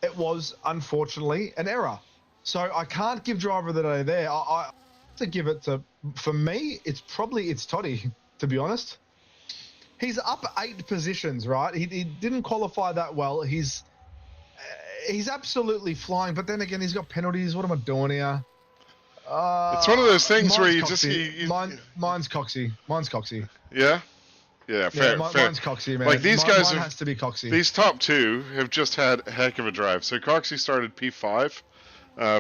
It was, unfortunately, an error. So I can't give driver of the day there. I have to give it to, for me, it's Toddy, to be honest. He's up 8 positions, right? He didn't qualify that well. He's absolutely flying, but then again, he's got penalties. What am I doing here? It's one of those things where you Coxie. just... Mine's Coxie. Mine's Coxie. Yeah? Yeah, fair. Mine's Coxie, man. Like, these guys has to be Coxie. These top two have just had a heck of a drive. So Coxie started P5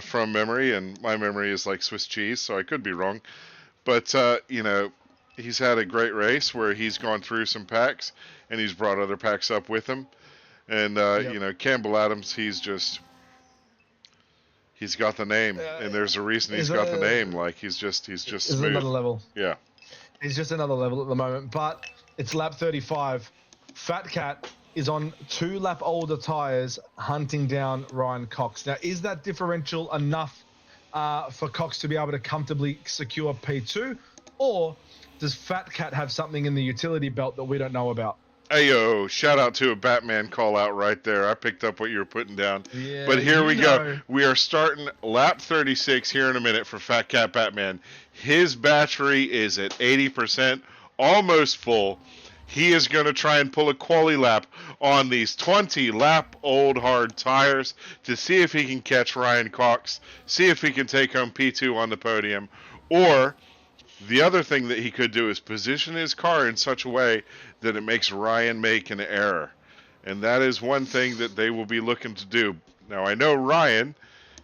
from memory, and my memory is like Swiss cheese, so I could be wrong. But, he's had a great race where he's gone through some packs, and he's brought other packs up with him. And, Campbell Adams, he's He's got the name, and there's a reason he's got the name. Like he's just Is smooth. another level. Yeah. He's just another level at the moment. But it's lap 35. Fat Cat is on 2 lap older tires, hunting down Ryan Cox. Now, is that differential enough for Cox to be able to comfortably secure P2, or does Fat Cat have something in the utility belt that we don't know about? Ayo, shout out to a Batman call out right there. I picked up what you were putting down. Yeah, But here we go. know. We are starting lap 36 here in a minute for Fat Cat Batman. His battery is at 80%, almost full. He is going to try and pull a quali lap on these 20-lap old hard tires to see if he can catch Ryan Cox, see if he can take home P2 on the podium, or the other thing that he could do is position his car in such a way that it makes Ryan make an error. And that is one thing that they will be looking to do. Now, I know Ryan,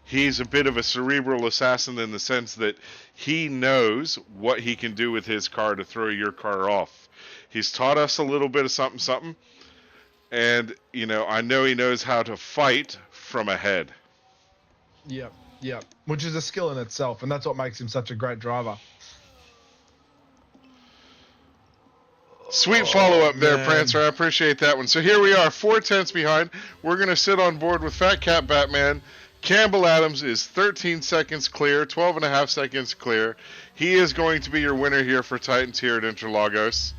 he's a bit of a cerebral assassin in the sense that he knows what he can do with his car to throw your car off. He's taught us a little bit of something. And, I know he knows how to fight from ahead. Yep. Which is a skill in itself, and that's what makes him such a great driver. Sweet follow-up there, man. Prancer. I appreciate that one. So here we are, 4/10 behind. We're going to sit on board with Fat Cat Batman. Campbell Adams is 13 seconds clear, 12.5 seconds clear. He is going to be your winner here for Titans here at Interlagos.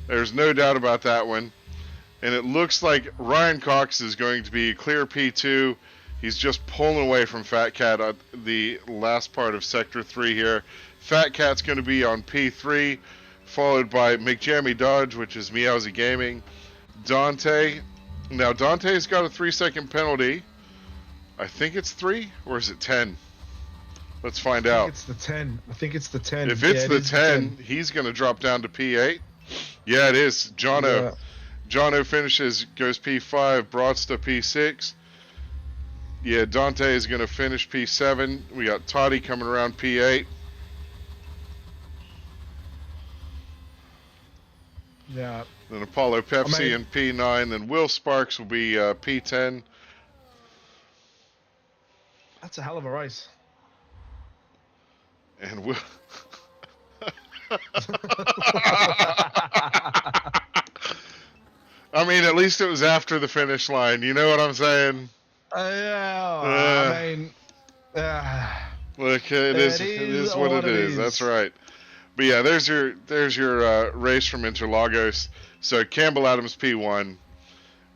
There's no doubt about that one. And it looks like Ryan Cox is going to be clear P2. He's just pulling away from Fat Cat at the last part of Sector 3 here. Fat Cat's going to be on P3. Followed by McJammy Dodge, which is Meowsy Gaming. Dante. Now, Dante's got a 3-second penalty. I think it's 3, or is it 10? Let's find out. It's the 10. I think it's the 10. If it's the 10, he's going to drop down to P8. Yeah, it is. Jono. Jono finishes, goes P5. Broadsta P6. Yeah, Dante is going to finish P7. We got Toddy coming around P8. Yeah. Then Apollo Pepsi in P9. Then Will Sparks will be P10. That's a hell of a race. And Will. I mean, at least it was after the finish line. You know what I'm saying? Yeah. Look, it is what it is. That's right. But yeah, there's your race from Interlagos. So Campbell Adams P1,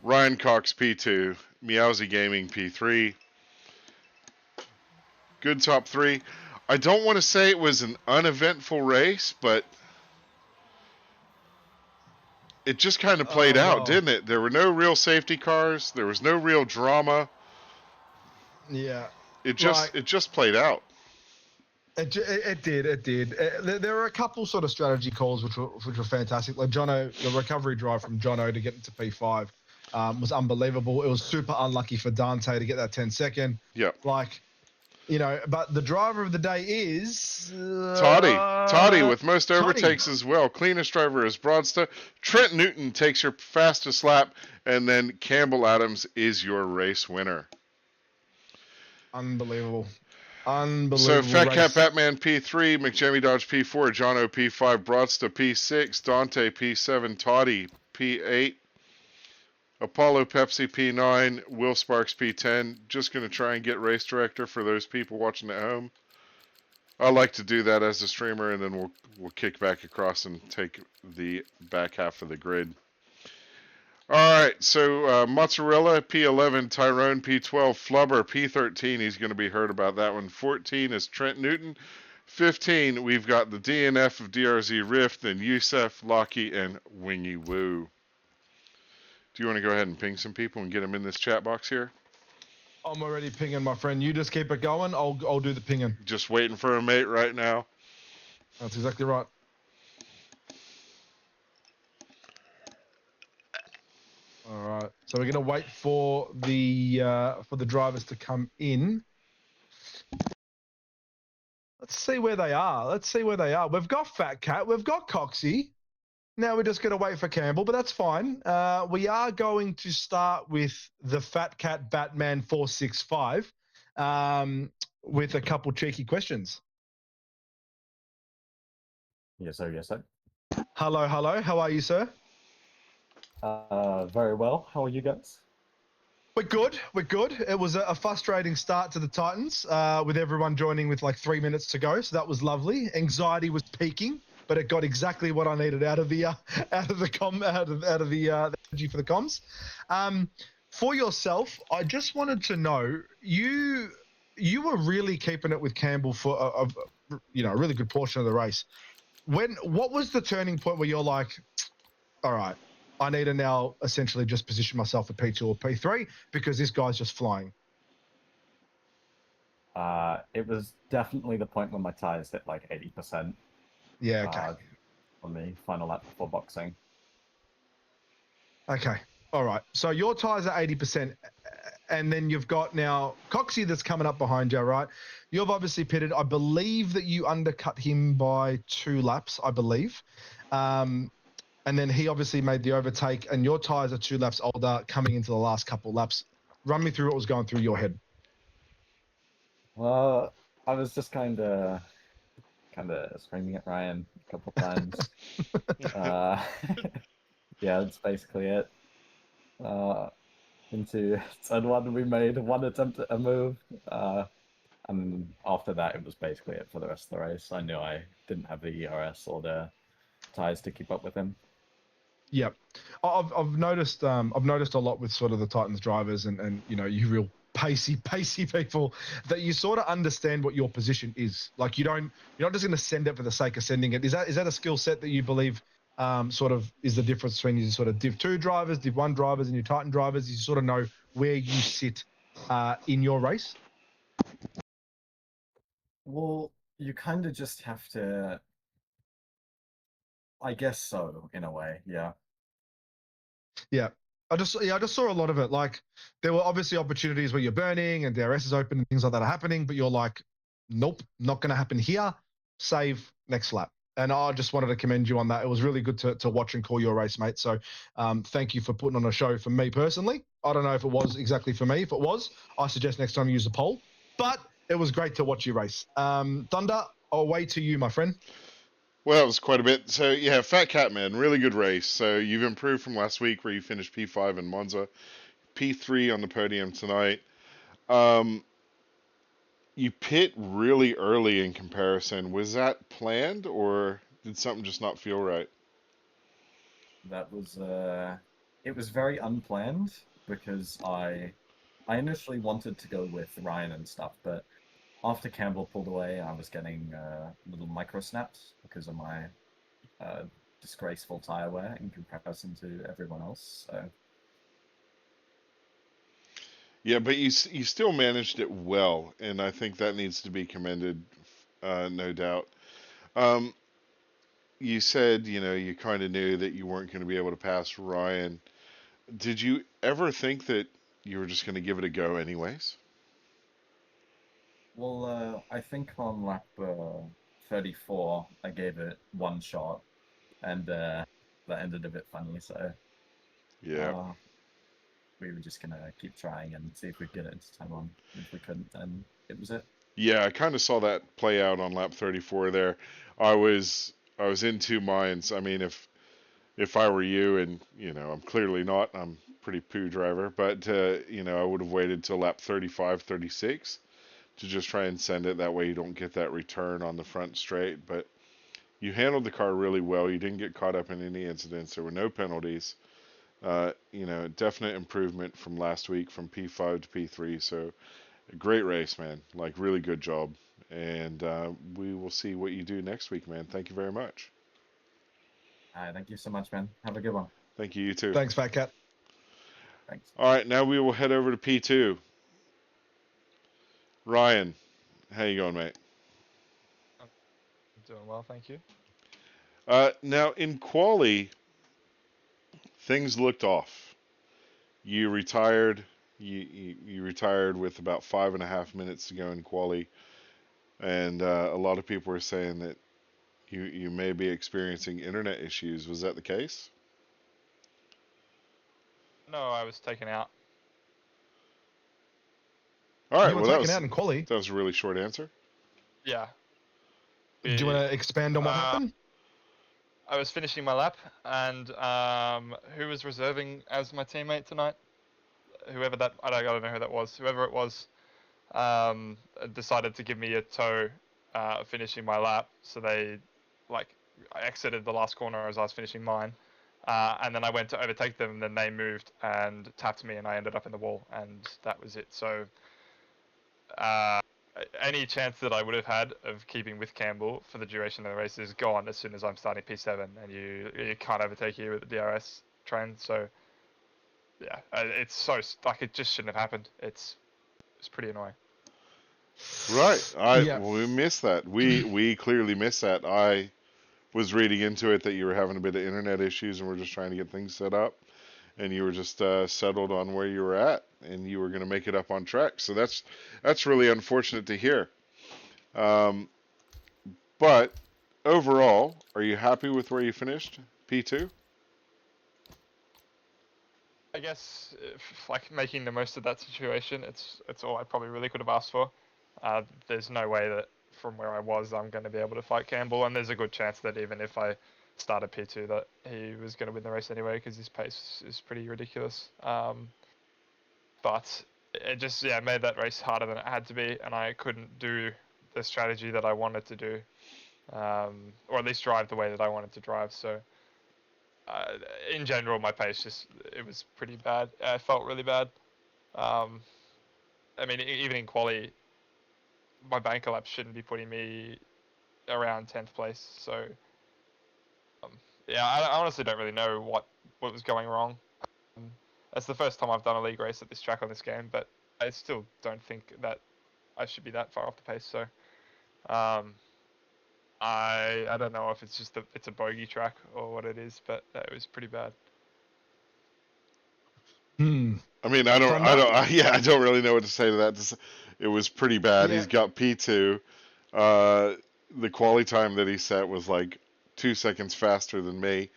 Ryan Cox P2, Meowsy Gaming P3. Good top 3. I don't want to say it was an uneventful race, but it just kind of played out, didn't it? There were no real safety cars. There was no real drama. Yeah. It just played out. It did. There were a couple sort of strategy calls which were fantastic. Like Jono, the recovery drive from Jono to get into P5 was unbelievable. It was super unlucky for Dante to get that 10-second. Yep. But the driver of the day is Toddy with most overtakes as well. Cleanest driver is Broadsta. Trent Newton takes your fastest lap, and then Campbell Adams is your race winner. Unbelievable. So Fat Cat Batman P3, McJammy Dodge P4, Jono P5, Broadsta P6, Dante P7, Toddy P8, Apollo Pepsi P9, Will Sparks P10. Just going to try and get race director for those people watching at home. I like to do that as a streamer, and then we'll kick back across and take the back half of the grid. All right, so Mozzarella, P11, Tyrone, P12, Flubber, P13. He's going to be heard about that one. 14 is Trent Newton. 15, we've got the DNF of DRZ Rift, then Yusef, Lockie, and Wingy Woo. Do you want to go ahead and ping some people and get them in this chat box here? I'm already pinging, my friend. You just keep it going. I'll do the pinging. Just waiting for a mate right now. That's exactly right. All right. So we're gonna wait for the drivers to come in. Let's see where they are. We've got Fat Cat. We've got Coxie. Now we're just going to wait for Campbell, but that's fine. We are going to start with the Fat Cat Batman 465. with a couple cheeky questions. Yes, sir. Yes, sir. Hello. How are you, sir? Very well. How are you guys? We're good. It was a frustrating start to the Titans, with everyone joining with like 3 minutes to go. So that was lovely. Anxiety was peaking, but it got exactly what I needed out of the energy for the comms. For yourself, I just wanted to know you were really keeping it with Campbell for a really good portion of the race. What was the turning point where you're like, all right, I need to now essentially just position myself at P2 or P3 because this guy's just flying? It was definitely the point when my tires hit like 80%. Yeah, okay. On the final lap before boxing. Okay. All right. So your tires are 80%, and then you've got now Coxie that's coming up behind you, right? You've obviously pitted. I believe that you undercut him by 2 laps, I believe. And then he obviously made the overtake, and your tires are 2 laps older coming into the last couple laps. Run me through what was going through your head. Well, I was just kind of screaming at Ryan a couple times. Yeah, that's basically it. Into turn 1, we made 1 attempt at a move. And after that, it was basically it for the rest of the race. I knew I didn't have the ERS or the tires to keep up with him. Yep. I've noticed a lot with sort of the Titans drivers and you real pacey people, that you sort of understand what your position is. Like you're not just going to send it for the sake of sending it. Is that a skill set that you believe sort of is the difference between your sort of Div 2 drivers, Div 1 drivers, and your Titan drivers? You sort of know where you sit in your race? Well, you kind of just have to. I guess so, in a way, yeah. Yeah. I just saw a lot of it. Like there were obviously opportunities where you're burning and DRS is open and things like that are happening, but you're like, nope, not going to happen here. Save next lap. And I just wanted to commend you on that. It was really good to watch and call your race, mate. So thank you for putting on a show for me personally. I don't know if it was exactly for me. If it was, I suggest next time you use a poll. But it was great to watch you race. Thunder, away to you, my friend. Well, it was quite a bit. So yeah, Fat Cat Man, really good race. So you've improved from last week where you finished P5 in Monza, P3 on the podium tonight. You pit really early in comparison. Was that planned or did something just not feel right? That was it was very unplanned because I initially wanted to go with Ryan and stuff, but after Campbell pulled away, I was getting little micro snaps because of my uh, disgraceful tire wear in comparison to everyone else. So Yeah, but you still managed it well, and I think that needs to be commended, no doubt. Um, you said you kind of knew that you weren't going to be able to pass Ryan. Did you ever think that you were just going to give it a go anyways? well, I think on lap 34, I gave it 1 shot, and that ended a bit funny. So Yeah. uh, we were just gonna keep trying and see if we'd get it into time on. If we couldn't, then it was it. Yeah, I kind of saw that play out on lap 34 there. I was in 2 minds. I mean, if I were you, and I'm clearly not, I'm a pretty poo driver, but I would have waited till lap 35, 36 to just try and send it. That way you don't get that return on the front straight. But you handled the car really well. You didn't get caught up in any incidents. There were no penalties. Definite improvement from last week from P5 to P3. So a great race, man. Like really good job. And we will see what you do next week, man. Thank you very much. All right, thank you so much, man. Have a good one. Thank you. You too. Thanks, Fat Cat. Thanks. All right, now we will head over to P2. Ryan, how you going, mate? I'm doing well, thank you. Now in quali, things looked off. You retired. You retired with about 5.5 minutes to go in quali, and a lot of people were saying that you may be experiencing internet issues. Was that the case? No, I was taken out. All right. You were Well, taken out in quali. that was a really short answer. Yeah. Do you want to expand on what happened? I was finishing my lap, and who was reserving as my teammate tonight? Whoever that, I don't know who that was. Whoever it was, decided to give me a tow, finishing my lap. So they, like, I exited the last corner as I was finishing mine, and then I went to overtake them, and then they moved and tapped me, and I ended up in the wall, and that was it. So, any chance that I would have had of keeping with Campbell for the duration of the race is gone as soon as I'm starting P7, and you can't overtake you with the DRS train. So, yeah, it's so like it just shouldn't have happened. It's pretty annoying. Right. Yeah. We missed that. We clearly missed that. I was reading into it that you were having a bit of internet issues and we're just trying to get things set up, and you were just settled on where you were at, and you were going to make it up on track. So that's really unfortunate to hear. But overall, are you happy with where you finished? P2? I guess like making the most of that situation, it's all I probably really could have asked for. There's no way that from where I was, I'm going to be able to fight Campbell, and there's a good chance that even if I started P2, that he was going to win the race anyway because his pace is pretty ridiculous. But it just made that race harder than it had to be, and I couldn't do the strategy that I wanted to do, or at least drive the way that I wanted to drive. So. In general, my pace it was pretty bad. I felt really bad. I mean, even in quali, my banker lap shouldn't be putting me around 10th place. So, I honestly don't really know what was going wrong. That's the first time I've done a league race at this track on this game, but I still don't think that I should be that far off the pace. So, I don't know if it's just it's a bogey track or what it is, but it was pretty bad. I mean, I don't really know what to say to that. It was pretty bad. Yeah. He's got P2. The quality time that he set was like 2 seconds faster than me.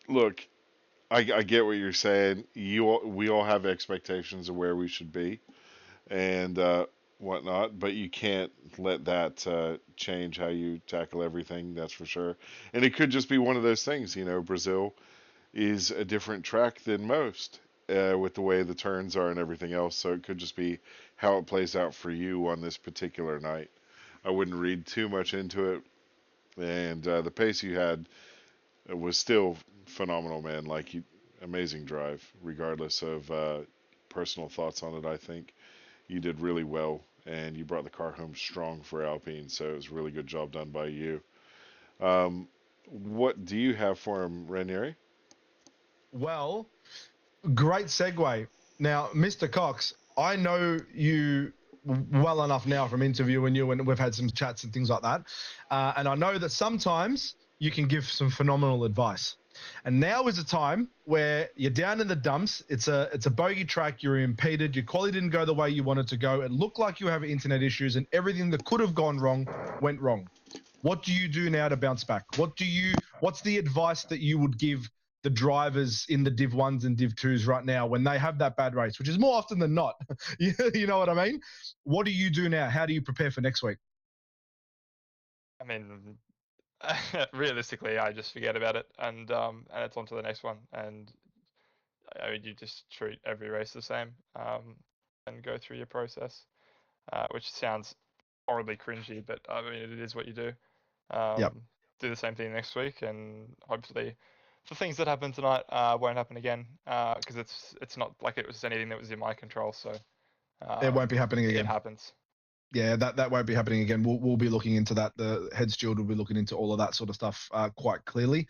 Look, I get what you're saying. We all have expectations of where we should be and whatnot, but you can't let that change how you tackle everything. That's for sure. And it could just be one of those things. Brazil is a different track than most with the way the turns are and everything else. So it could just be how it plays out for you on this particular night. I wouldn't read too much into it. And the pace you had was still phenomenal, man. Like, amazing drive, regardless of personal thoughts on it. I think you did really well, and you brought the car home strong for Alpine. So it was a really good job done by you. What do you have for him, Ranieri? Well, great segue. Now, Mr. Cox, I know you well enough now from interviewing you, and we've had some chats and things like that. And I know that sometimes you can give some phenomenal advice. And now is a time where you're down in the dumps. It's a bogey track. You're impeded. Your quality didn't go the way you wanted to go. It looked like you have internet issues, and everything that could have gone wrong went wrong. What do you do now to bounce back? What's the advice that you would give the drivers in the Div 1s and Div 2s right now when they have that bad race, which is more often than not? You know what I mean? What do you do now? How do you prepare for next week? I mean, realistically, I just forget about it, and it's on to the next one. And I mean, you just treat every race the same, and go through your process, which sounds horribly cringy, but I mean, it is what you do. Yep. Do the same thing next week, and hopefully, the things that happened tonight won't happen again, because it's not like it was anything that was in my control. So It won't be happening it again. happens. Yeah, that won't be happening again. We'll be looking into that. The head steward will be looking into all of that sort of stuff quite clearly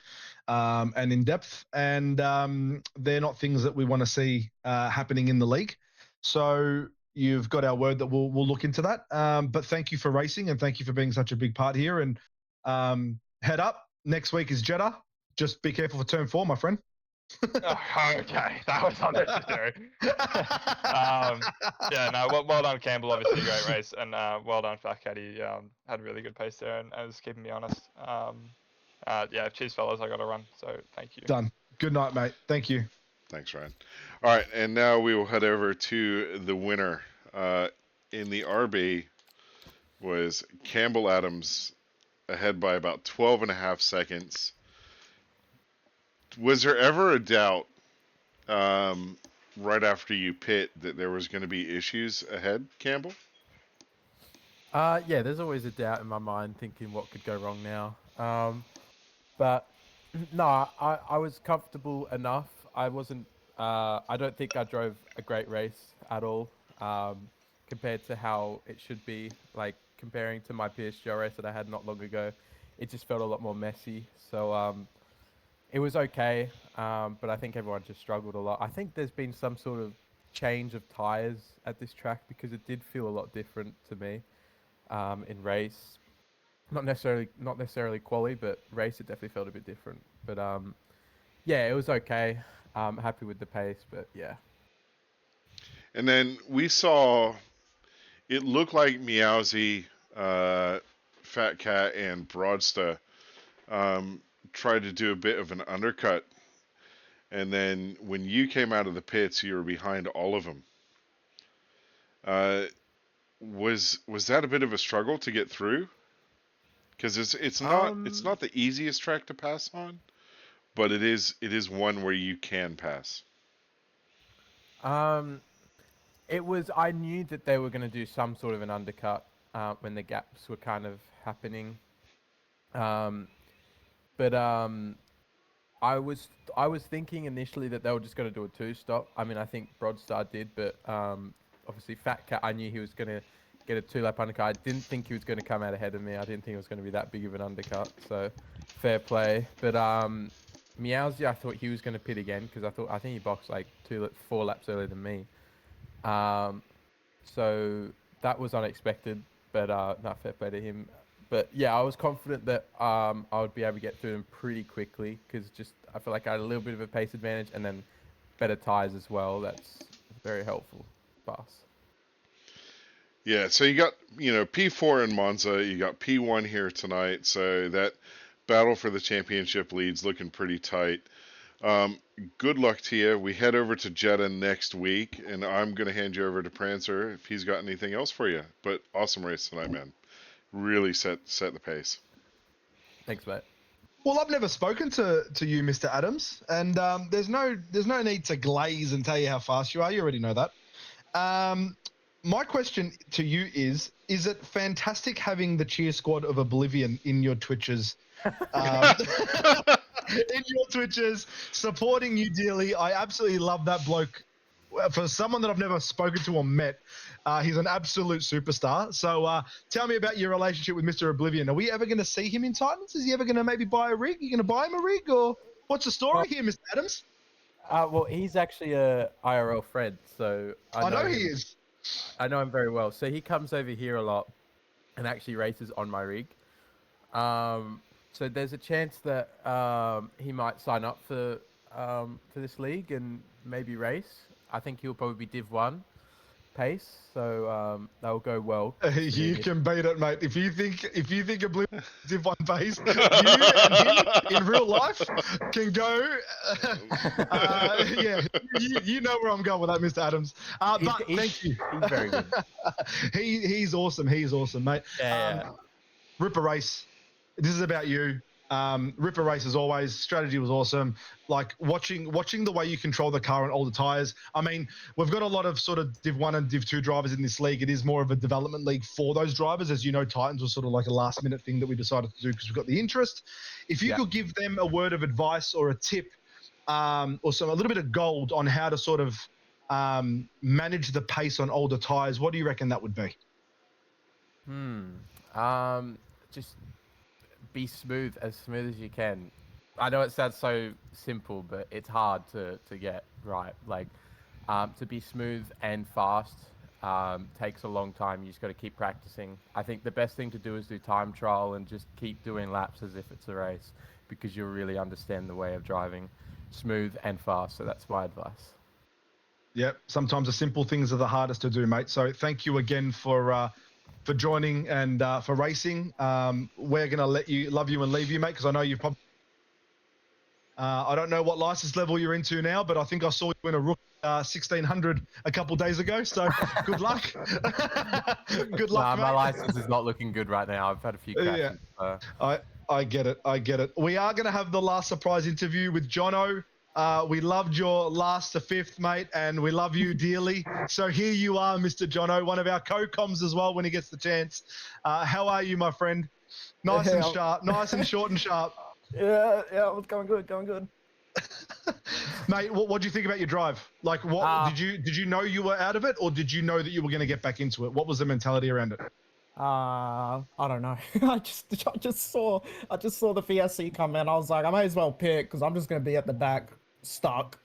and in depth. And they're not things that we want to see happening in the league. So you've got our word that we'll look into that. But thank you for racing, and thank you for being such a big part here. And head up. Next week is Jeddah. Just be careful for turn 4, my friend. Okay, that was unnecessary. Well done, Campbell. Obviously, great race, and well done, Fat Cat. He had a really good pace there, and was keeping me honest. Cheers, fellas. I got to run, so thank you. Done. Good night, mate. Thank you. Thanks, Ryan. All right, and now we will head over to the winner. In the RB was Campbell Adams ahead by about 12 and a half seconds. Was there ever a doubt right after you pit that there was going to be issues ahead, Campbell? Yeah, there's always a doubt in my mind thinking what could go wrong now. But no, I was comfortable enough. I wasn't. I don't think I drove a great race at all compared to how it should be. Like comparing to my PSGL race that I had not long ago, it just felt a lot more messy. So it was okay, but I think everyone just struggled a lot. I think there's been some sort of change of tires at this track because it did feel a lot different to me in race. Not necessarily quali, but race it definitely felt a bit different. But yeah, it was okay. Happy with the pace, but yeah. And then we saw it looked like Meowsy, Fat Cat, and Broadsta tried to do a bit of an undercut. And then when you came out of the pits, you were behind all of them. Was that a bit of a struggle to get through? Because it's not the easiest track to pass on, but it is one where you can pass. It was. I knew that they were going to do some sort of an undercut when the gaps were kind of happening. But I was thinking initially that they were just going to do a two-stop. I mean, I think Broadstar did, but obviously Fat Cat, I knew he was going to get a two-lap undercut. I didn't think he was going to come out ahead of me. I didn't think it was going to be that big of an undercut. So fair play. But Meowsy, I thought he was going to pit again because I think he boxed like 4 laps earlier than me. So that was unexpected, but not fair play to him. But yeah, I was confident that I would be able to get through them pretty quickly because just I feel like I had a little bit of a pace advantage and then better tires as well. That's very helpful for us. Yeah, so you got P4 in Monza, you got P1 here tonight, so that battle for the championship lead's looking pretty tight. Good luck to you. We head over to Jeddah next week, and I'm going to hand you over to Prancer if he's got anything else for you. But awesome race tonight, man. Really set the pace. Thanks, mate. Well, I've never spoken to you, Mr. Adams, and there's no need to glaze and tell you how fast you are. You already know that. My question to you is it fantastic having the cheer squad of Oblivion in your Twitches? In your Twitches, supporting you dearly. I absolutely love that bloke. For someone that I've never spoken to or met, he's an absolute superstar. So tell me about your relationship with Mr. Oblivion. Are we ever going to see him in Titans? Is he ever going to maybe buy a rig? Are you going to buy him a rig? Or what's the story here, Mr. Adams? Well, he's actually a IRL friend, so I know he is. I know him very well. So he comes over here a lot and actually races on my rig. So there's a chance that he might sign up for this league and maybe race. I think he'll probably be Div 1 pace, so that will go well. You can beat it, mate. If you think Oblivion Div 1 pace, you and him in real life can go. Yeah, you know where I'm going with that, Mr. Adams. But thank you. He's very good. He's awesome. He's awesome, mate. Yeah. Ripper race. This is about you. Ripper race as always. Strategy was awesome. Like watching the way you control the car and all the tires. I mean, we've got a lot of sort of Div 1 and Div 2 drivers in this league. It is more of a development league for those drivers. As you know, Titans was sort of like a last minute thing that we decided to do because we've got the interest. If you could give them a word of advice or a tip or a little bit of gold on how to sort of manage the pace on older tires, what do you reckon that would be? Just be as smooth as you can. I know it sounds so simple, but it's hard to get right. Like to be smooth and fast takes a long time. You just got to keep practicing. I think the best thing to do is do time trial and just keep doing laps as if it's a race because you'll really understand the way of driving smooth and fast. So that's my advice. Yep. Sometimes the simple things are the hardest to do, mate. So thank you again for joining and for racing. We're going to love you and leave you, mate, because I know you've probably I don't know what license level you're into now, but I think I saw you in a Rook 1600 a couple days ago. So good luck. Good luck, Nah, my mate. license is not looking good right now. I've had a few Yeah. crashes. So. I get it. I get it. We are going to have the last surprise interview with Jono. We loved your last to fifth, mate, and we love you dearly. So here you are, Mr. Jono, one of our co-coms as well when he gets the chance. How are you, my friend? Nice and sharp. Nice and short and sharp. Yeah, it's going good, going good. Mate, what do you think about your drive? Like, what did you know you were out of it, or did you know that you were going to get back into it? What was the mentality around it? I don't know. I just saw the VSC come in. I was like, I might as well pick because I'm just gonna be at the back stuck.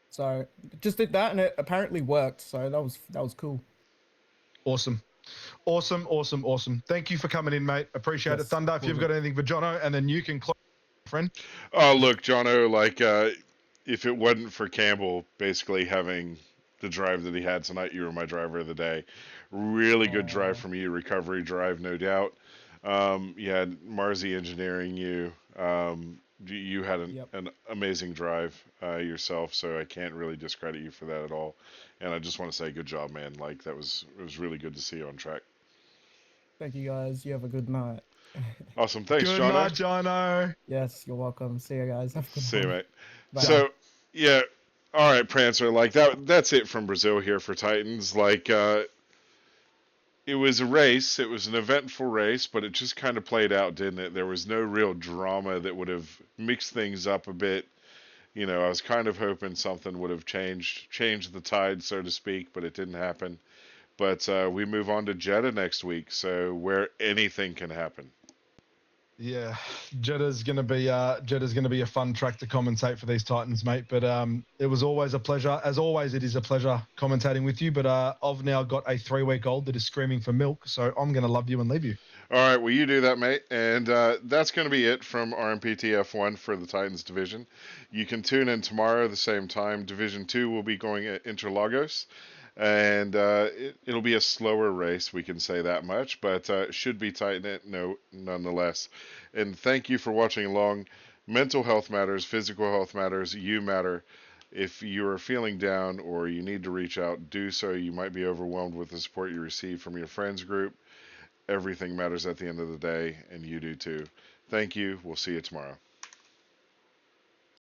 So just did that, and it apparently worked. So that was cool. Awesome. Thank you for coming in, mate. Appreciate it. Yes, Thunder, if will you've do. got anything for Jono, and then you can close, friend. Oh, look, Jono, like, if it wasn't for Campbell basically having the drive that he had tonight, you were my driver of the day. Really good drive from you, recovery drive, no doubt. You had Marzi engineering you. You had an amazing drive yourself, so I can't really discredit you for that at all. And I just want to say, good job, man. Like, it was really good to see you on track. Thank you guys. You have a good night. Awesome. Thanks, Good Jono. night, Jono. Yes, you're welcome. See you guys. Have a good See you, one. mate. Bye. So, yeah. All right, Prancer. Like that's it from Brazil here for Titans. Like, it was a race. It was an eventful race, but it just kind of played out, didn't it? There was no real drama that would have mixed things up a bit. You know, I was kind of hoping something would have changed the tide, so to speak, but it didn't happen. But we move on to Jeddah next week, so where anything can happen. Yeah, Jeddah's gonna be a fun track to commentate for these Titans, mate. But it was always a pleasure. As always, it is a pleasure commentating with you. But I've now got a 3-week-old that is screaming for milk, so I'm gonna love you and leave you. All right, well, you do that, mate. And that's going to be it from RMPT F1 for the Titans division. You can tune in tomorrow at the same time. Division 2 will be going at Interlagos. And it'll be a slower race, we can say that much, but it should be tight knit, nonetheless. And thank you for watching along. Mental health matters, physical health matters, you matter. If you are feeling down or you need to reach out, do so. You might be overwhelmed with the support you receive from your friends group. Everything matters at the end of the day, and you do too. Thank you. We'll see you tomorrow.